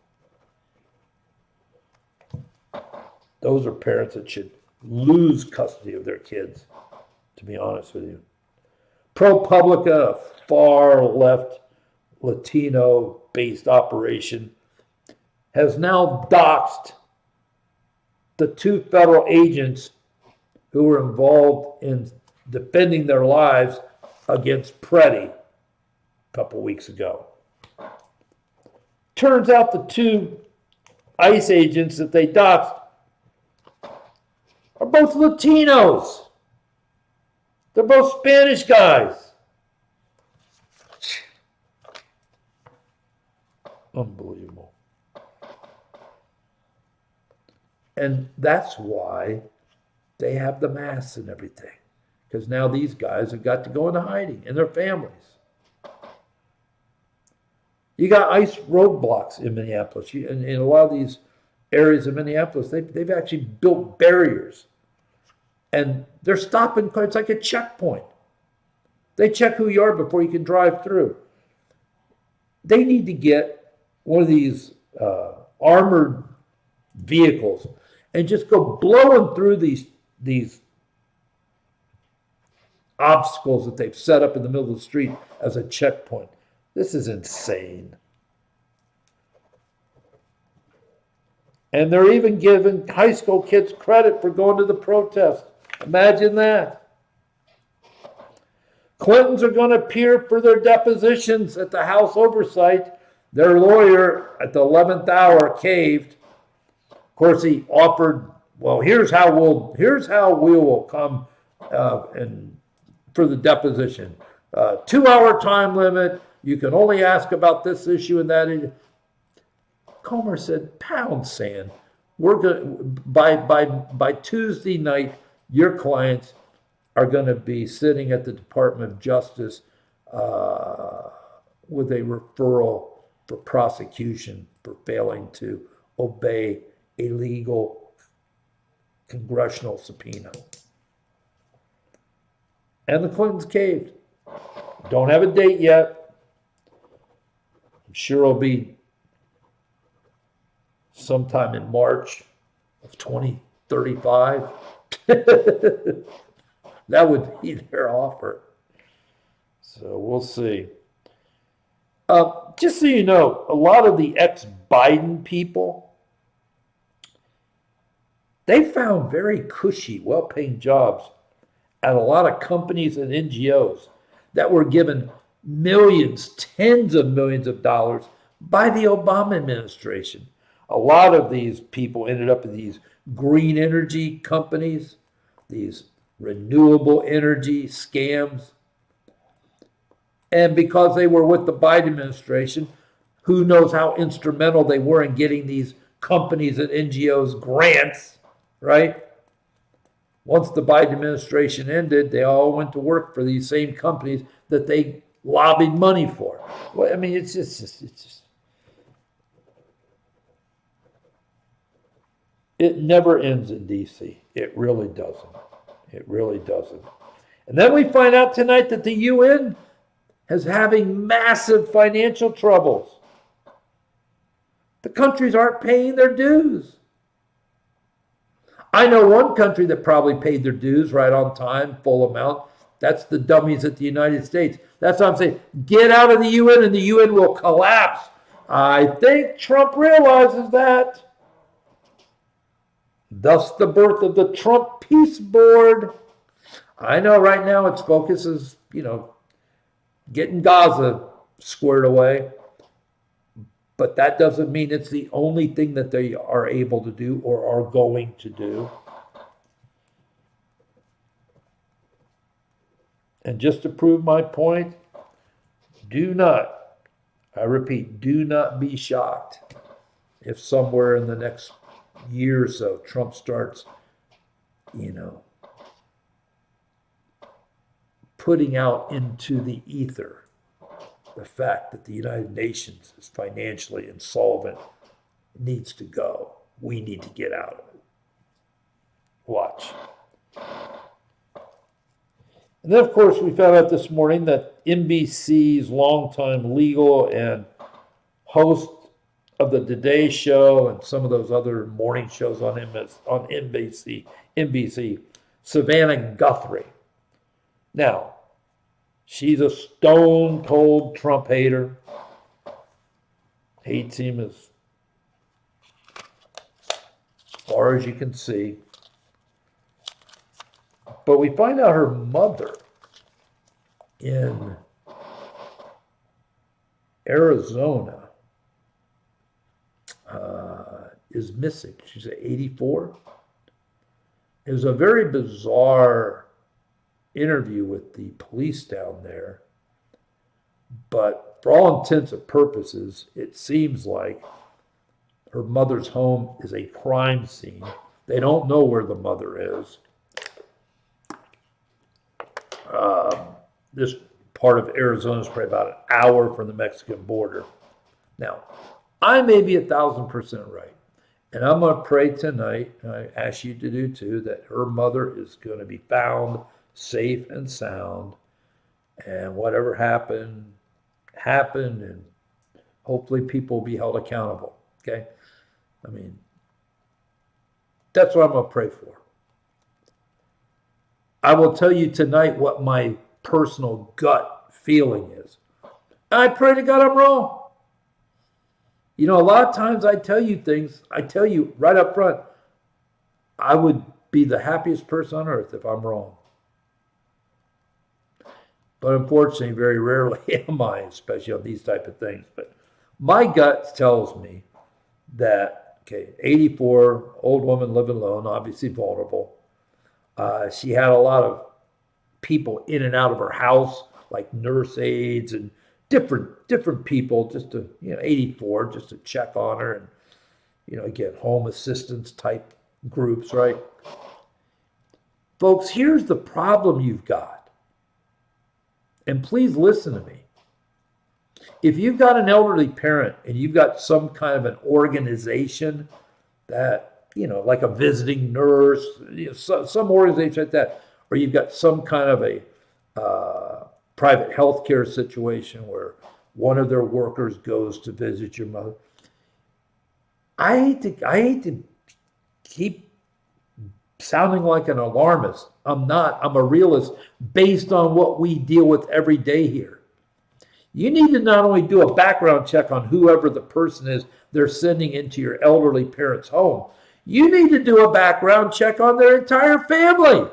Those are parents that should lose custody of their kids, to be honest with you. ProPublica, a far left Latino-based operation, has now doxxed the 2 federal agents who were involved in defending their lives against Preddy a couple weeks ago. Turns out the 2 ICE agents that they doxxed are both Latinos. They're both Spanish guys. Unbelievable. And that's why they have the masks and everything. Because now these guys have got to go into hiding, and their families. You got ICE roadblocks in Minneapolis. In a lot of these areas of Minneapolis, they've actually built barriers. And they're stopping, it's like a checkpoint. They check who you are before you can drive through. They need to get one of these armored vehicles and just go blowing through these obstacles that they've set up in the middle of the street as a checkpoint. This is insane. And they're even giving high school kids credit for going to the protest. Imagine that. Clintons are going to appear for their depositions at the House Oversight. Their lawyer at the 11th hour caved. Of course, he offered, well, here's how we will come and for the deposition. 2-hour time limit. You can only ask about this issue and that issue. Comer said, pound sand. We're going by Tuesday night, your clients are going to be sitting at the Department of Justice with a referral for prosecution for failing to obey a legal congressional subpoena. And the Clintons caved. Don't have a date yet. I'm sure it'll be sometime in March of 2035. That would be their offer. So we'll see. Just so you know, a lot of the ex-Biden people, they found very cushy, well-paying jobs at a lot of companies and NGOs that were given millions, tens of millions of dollars by the Obama administration. A lot of these people ended up in these green energy companies, these renewable energy scams. And because they were with the Biden administration, who knows how instrumental they were in getting these companies and NGOs grants, right? Once the Biden administration ended, they all went to work for these same companies that they lobbied money for. Well, I mean, it's just it never ends in D.C. It really doesn't. It really doesn't. And then we find out tonight that the UN is having massive financial troubles. The countries aren't paying their dues. I know one country that probably paid their dues right on time, full amount. That's the dummies at the United States. That's what I'm saying. Get out of the UN and the UN will collapse. I think Trump realizes that. Thus the birth of the Trump Peace Board. I know right now its focus is, getting Gaza squared away. But that doesn't mean it's the only thing that they are able to do or are going to do. And just to prove my point, I repeat, do not be shocked if somewhere in the next year or so Trump starts, putting out into the ether the fact that the United Nations is financially insolvent, needs to go. We need to get out of it. Watch. And then, of course, we found out this morning that NBC's longtime legal and host of the Today Show and some of those other morning shows on NBC, Savannah Guthrie. Now, she's a stone-cold Trump hater. Hates him as far as you can see. But we find out her mother in Arizona is missing. She's 84. It was a very bizarre interview with the police down there. But for all intents and purposes, it seems like her mother's home is a crime scene. They don't know where the mother is. This part of Arizona is probably about an hour from the Mexican border. Now, I may be 1,000% right. And I'm going to pray tonight, and I ask you to do too, that her mother is going to be found safe and sound. And whatever happened, and hopefully people will be held accountable. Okay? I mean, that's what I'm going to pray for. I will tell you tonight what my personal gut feeling is. I pray to God I'm wrong. You know, a lot of times I tell you things, I tell you right up front, I would be the happiest person on earth if I'm wrong. But unfortunately, very rarely am I, especially on these type of things. But my gut tells me that, okay, 84, old woman living alone, obviously vulnerable. She had a lot of people in and out of her house, like nurse aides and different people, just to, 84, just to check on her, and, again, home assistance type groups, right? Folks, here's the problem you've got. And please listen to me. If you've got an elderly parent and you've got some kind of an organization that, like a visiting nurse, some organization like that, or you've got some kind of a private healthcare situation where one of their workers goes to visit your mother. I hate to keep sounding like an alarmist. I'm not. I'm a realist based on what we deal with every day here. You need to not only do a background check on whoever the person is they're sending into your elderly parent's home, you need to do a background check on their entire family.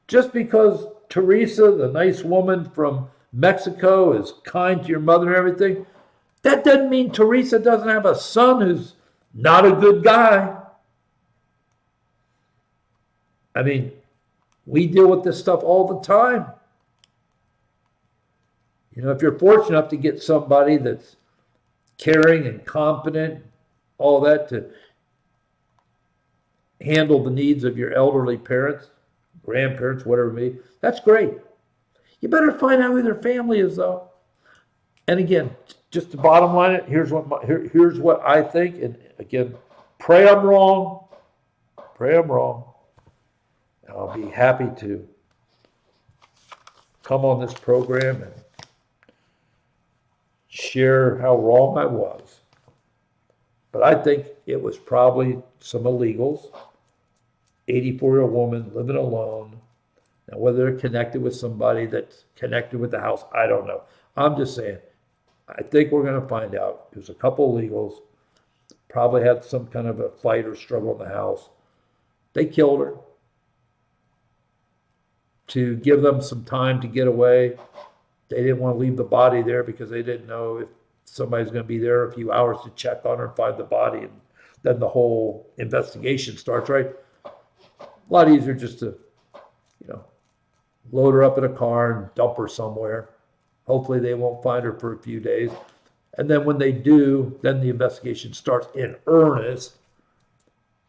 Just because Teresa, the nice woman from Mexico, is kind to your mother and everything, that doesn't mean Teresa doesn't have a son who's not a good guy. I mean, we deal with this stuff all the time. If you're fortunate enough to get somebody that's caring and competent, all that, to handle the needs of your elderly parents, grandparents, whatever it may be, that's great. You better find out who their family is, though. And again, just to bottom line it, here's what I think. And again, pray I'm wrong. Pray I'm wrong. And I'll be happy to come on this program and share how wrong I was. But I think it was probably some illegals, 84-year-old woman living alone. Now, whether they're connected with somebody that's connected with the house, I don't know. I'm just saying, I think we're going to find out. It was a couple of illegals, probably had some kind of a fight or struggle in the house. They killed her to give them some time to get away. They didn't want to leave the body there because they didn't know if somebody's going to be there a few hours to check on her and find the body. And then the whole investigation starts, right? A lot easier just to, load her up in a car and dump her somewhere. Hopefully they won't find her for a few days. And then when they do, then the investigation starts in earnest.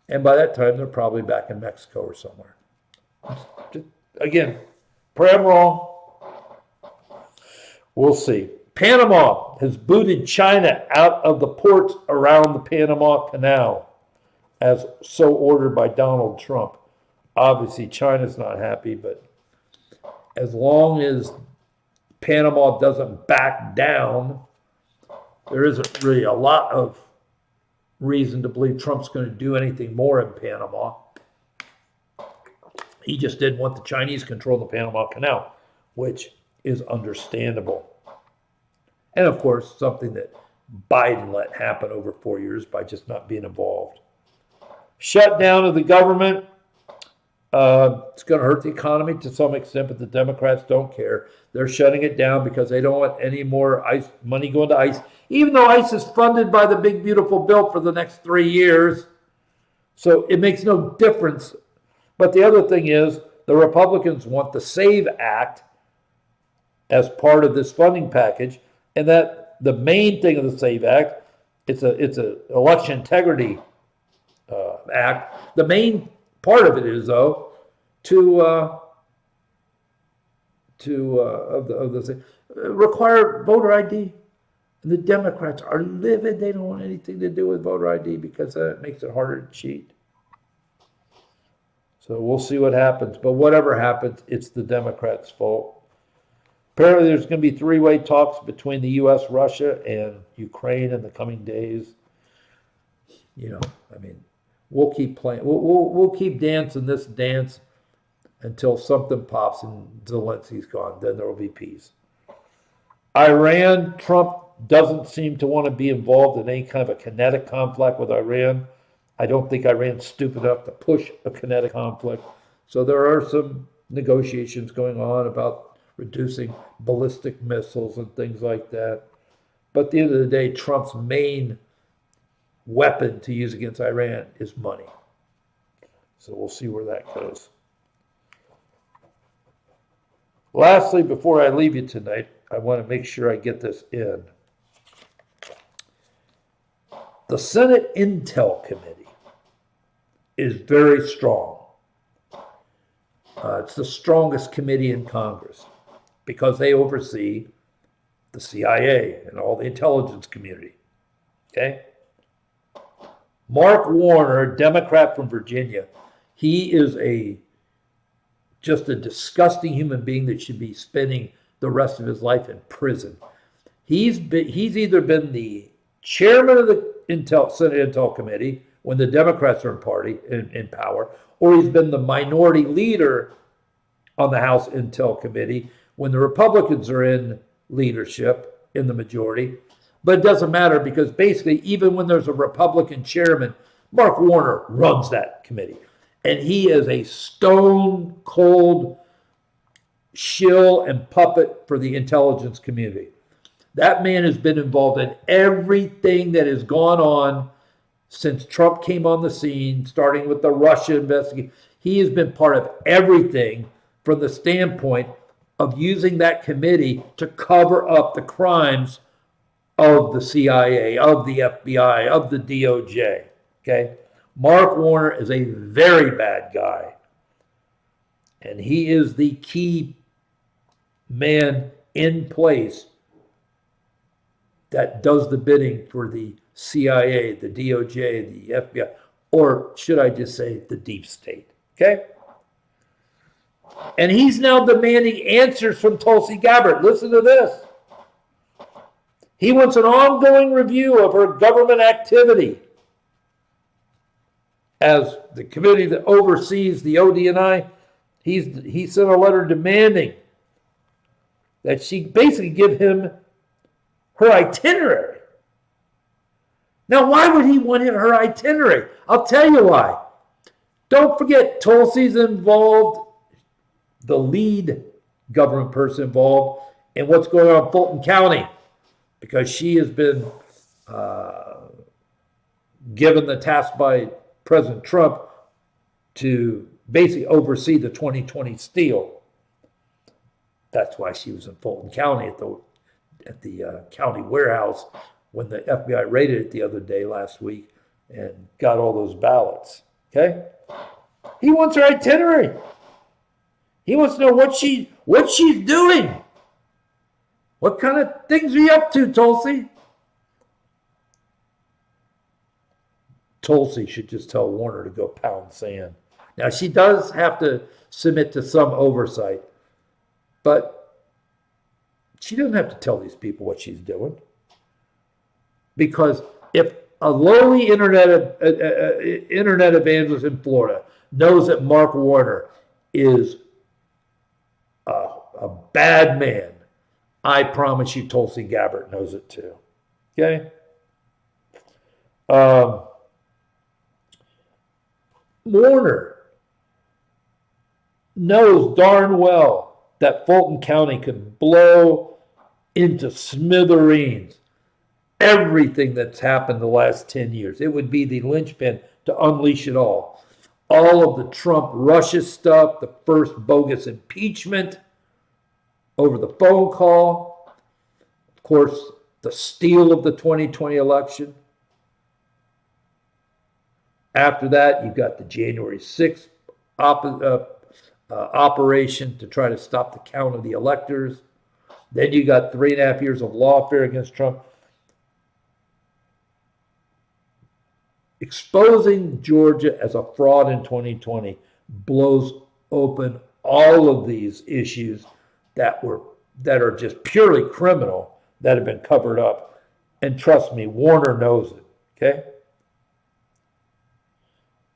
And by that time, they're probably back in Mexico or somewhere. Again, pray I'm wrong. We'll see. Panama has booted China out of the ports around the Panama Canal, as so ordered by Donald Trump. Obviously, China's not happy, but as long as Panama doesn't back down, there isn't really a lot of reason to believe Trump's going to do anything more in Panama. He just didn't want the Chinese control the Panama Canal, which is understandable. And of course, something that Biden let happen over 4 years by just not being involved. Shutdown of the government. It's going to hurt the economy to some extent, but the Democrats don't care. They're shutting it down because they don't want any more money going to ICE, even though ICE is funded by the big, beautiful bill for the next 3 years. So it makes no difference. But the other thing is, the Republicans want the SAVE Act as part of this funding package, and that the main thing of the SAVE Act, it's a election integrity act. The main part of it is, though, require voter ID. And the Democrats are livid. They don't want anything to do with voter ID because that makes it harder to cheat. So we'll see what happens. But whatever happens, it's the Democrats' fault. Apparently, there's going to be three-way talks between the U.S., Russia, and Ukraine in the coming days. We'll keep playing. We'll keep dancing this dance until something pops and Zelensky's gone. Then there will be peace. Iran, Trump doesn't seem to want to be involved in any kind of a kinetic conflict with Iran. I don't think Iran's stupid enough to push a kinetic conflict. So there are some negotiations going on about reducing ballistic missiles and things like that. But at the end of the day, Trump's main weapon to use against Iran is money. So we'll see where that goes. Lastly, before I leave you tonight, I want to make sure I get this in. The Senate Intel Committee is very strong. It's the strongest committee in Congress because they oversee the CIA and all the intelligence community. Okay? Mark Warner, Democrat from Virginia, he is just a disgusting human being that should be spending the rest of his life in prison. He's either been the chairman of the Senate Intel Committee when the Democrats are in power, or he's been the minority leader on the House Intel Committee when the Republicans are in leadership, in the majority. But it doesn't matter because basically, even when there's a Republican chairman, Mark Warner runs that committee. And he is a stone cold shill and puppet for the intelligence community. That man has been involved in everything that has gone on since Trump came on the scene, starting with the Russia investigation. He has been part of everything from the standpoint of using that committee to cover up the crimes of the CIA, of the FBI, of the DOJ. Okay? Mark Warner is a very bad guy. And he is the key man in place that does the bidding for the CIA, the DOJ, the FBI, or should I just say the deep state. Okay? And he's now demanding answers from Tulsi Gabbard. Listen to this. He wants an ongoing review of her government activity as the committee that oversees the ODNI. He sent a letter demanding that she basically give him her itinerary. Now, why would he want her itinerary? I'll tell you why. Don't forget, Tulsi's involved, the lead government person involved in what's going on in Fulton County, because she has been given the task by President Trump to basically oversee the 2020 steal. That's why she was in Fulton County at the county warehouse when the FBI raided it the other day last week and got all those ballots. Okay? He wants her itinerary. He wants to know what she's doing. What kind of things are you up to, Tulsi? Tulsi should just tell Warner to go pound sand. Now, she does have to submit to some oversight, but she doesn't have to tell these people what she's doing. Because if a lowly internet evangelist in Florida knows that Mark Warner is a bad man, I promise you Tulsi Gabbard knows it too. Okay? Warner knows darn well that Fulton County could blow into smithereens everything that's happened the last 10 years. It would be the linchpin to unleash it all. All of the Trump-Russia stuff, the first bogus impeachment over the phone call, of course, the steal of the 2020 election. After that, you've got the January 6th operation to try to stop the count of the electors. Then you got 3.5 years of lawfare against Trump. Exposing Georgia as a fraud in 2020 blows open all of these issues that are just purely criminal that have been covered up. And trust me, Warner knows it. Okay?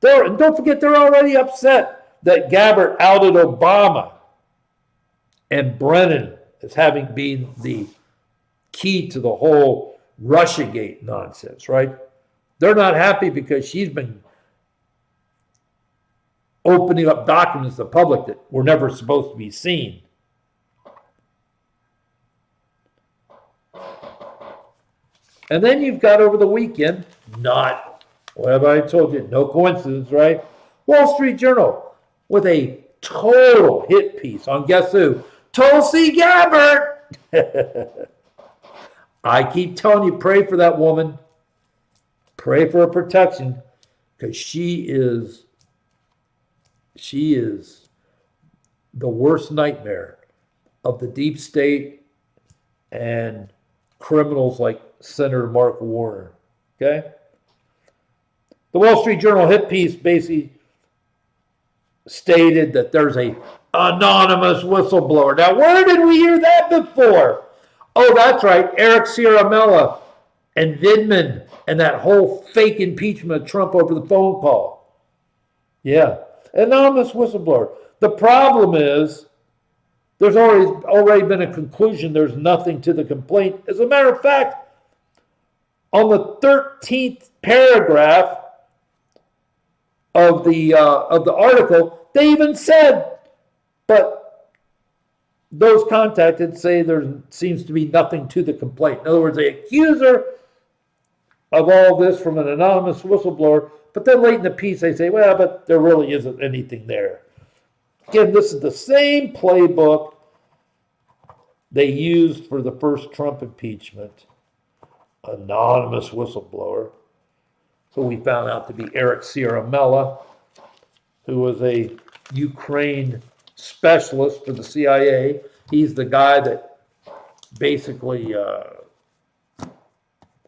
And don't forget, they're already upset that Gabbard outed Obama and Brennan as having been the key to the whole Russiagate nonsense, right? They're not happy because she's been opening up documents to the public that were never supposed to be seen. And then you've got over the weekend, not, what have I told you, no coincidence, right? Wall Street Journal with a total hit piece on guess who? Tulsi Gabbard. I keep telling you, pray for that woman. Pray for her protection, because she is the worst nightmare of the deep state and criminals like Senator Mark Warner. Okay? The Wall Street Journal hit piece basically stated that there's a anonymous whistleblower. Now, where did we hear that before? Oh, that's right, Eric Ciaramella and Vindman and that whole fake impeachment of Trump over the phone call. Yeah, anonymous whistleblower. The problem is there's already been a conclusion. There's nothing to the complaint. As a matter of fact, on the 13th paragraph of the article, they even said, but those contacted say there seems to be nothing to the complaint. In other words, they accuse her of all this from an anonymous whistleblower, but then late in the piece they say, well, but there really isn't anything there. Again, this is the same playbook they used for the first Trump impeachment. Anonymous whistleblower, who we found out to be Eric Ciaramella, who was a Ukraine specialist for the CIA. He's the guy that basically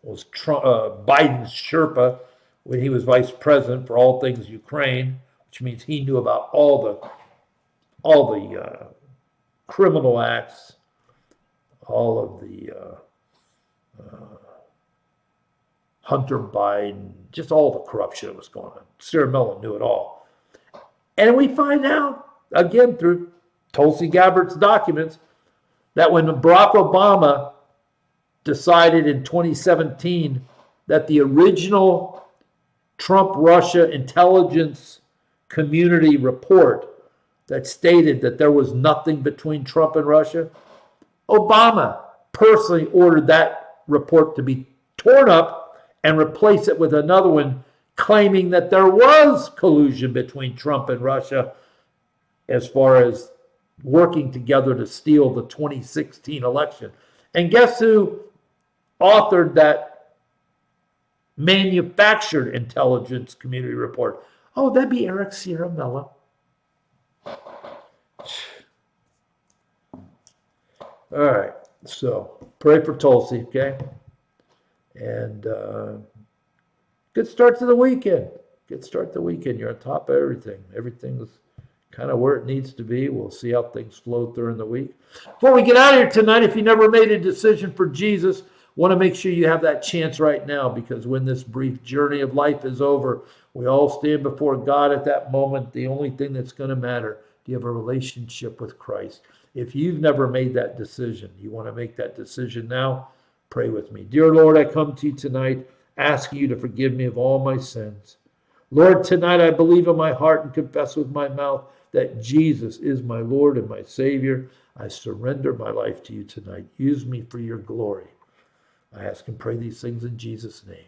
was Biden's Sherpa when he was vice president for all things Ukraine, which means he knew about all the criminal acts, all of the Hunter Biden, just all the corruption that was going on. Ciaramella knew it all. And we find out, again, through Tulsi Gabbard's documents, that when Barack Obama decided in 2017 that the original Trump-Russia intelligence community report that stated that there was nothing between Trump and Russia, Obama personally ordered that report to be torn up and replace it with another one claiming that there was collusion between Trump and Russia as far as working together to steal the 2016 election. And guess who authored that manufactured intelligence community report? Oh, that'd be Eric Ciaramella. All right, so pray for Tulsi, okay? And good start to the weekend. Good start to the weekend. You're on top of everything. Everything's kind of where it needs to be. We'll see how things flow during the week. Before we get out of here tonight, if you never made a decision for Jesus, want to make sure you have that chance right now, because when this brief journey of life is over, we all stand before God at that moment. The only thing that's going to matter, do you have a relationship with Christ? If you've never made that decision, you want to make that decision now, pray with me. Dear Lord, I come to you tonight asking you to forgive me of all my sins. Lord, tonight I believe in my heart and confess with my mouth that Jesus is my Lord and my Savior. I surrender my life to you tonight. Use me for your glory. I ask and pray these things in Jesus' name.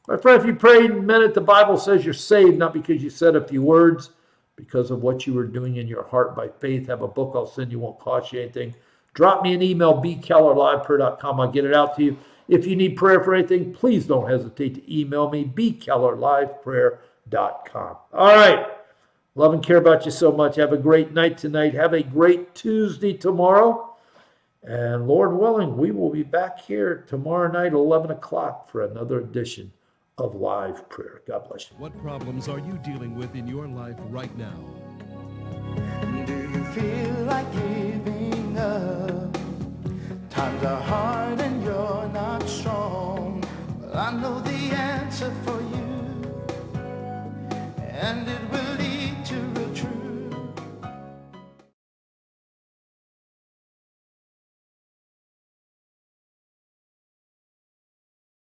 My friend, if you prayed and meant it, the Bible says you're saved, not because you said a few words, because of what you were doing in your heart by faith. Have a book I'll send you, won't cost you anything. Drop me an email, bkellerliveprayer.com. I'll get it out to you. If you need prayer for anything, please don't hesitate to email me, bkellerliveprayer.com. All right. Love and care about you so much. Have a great night tonight. Have a great Tuesday tomorrow. And Lord willing, we will be back here tomorrow night, 11 o'clock, for another edition of Live Prayer. God bless you. What problems are you dealing with in your life right now? Do you feel like giving up? Times are hard and you're not strong. Well, I know the answer for you, and it will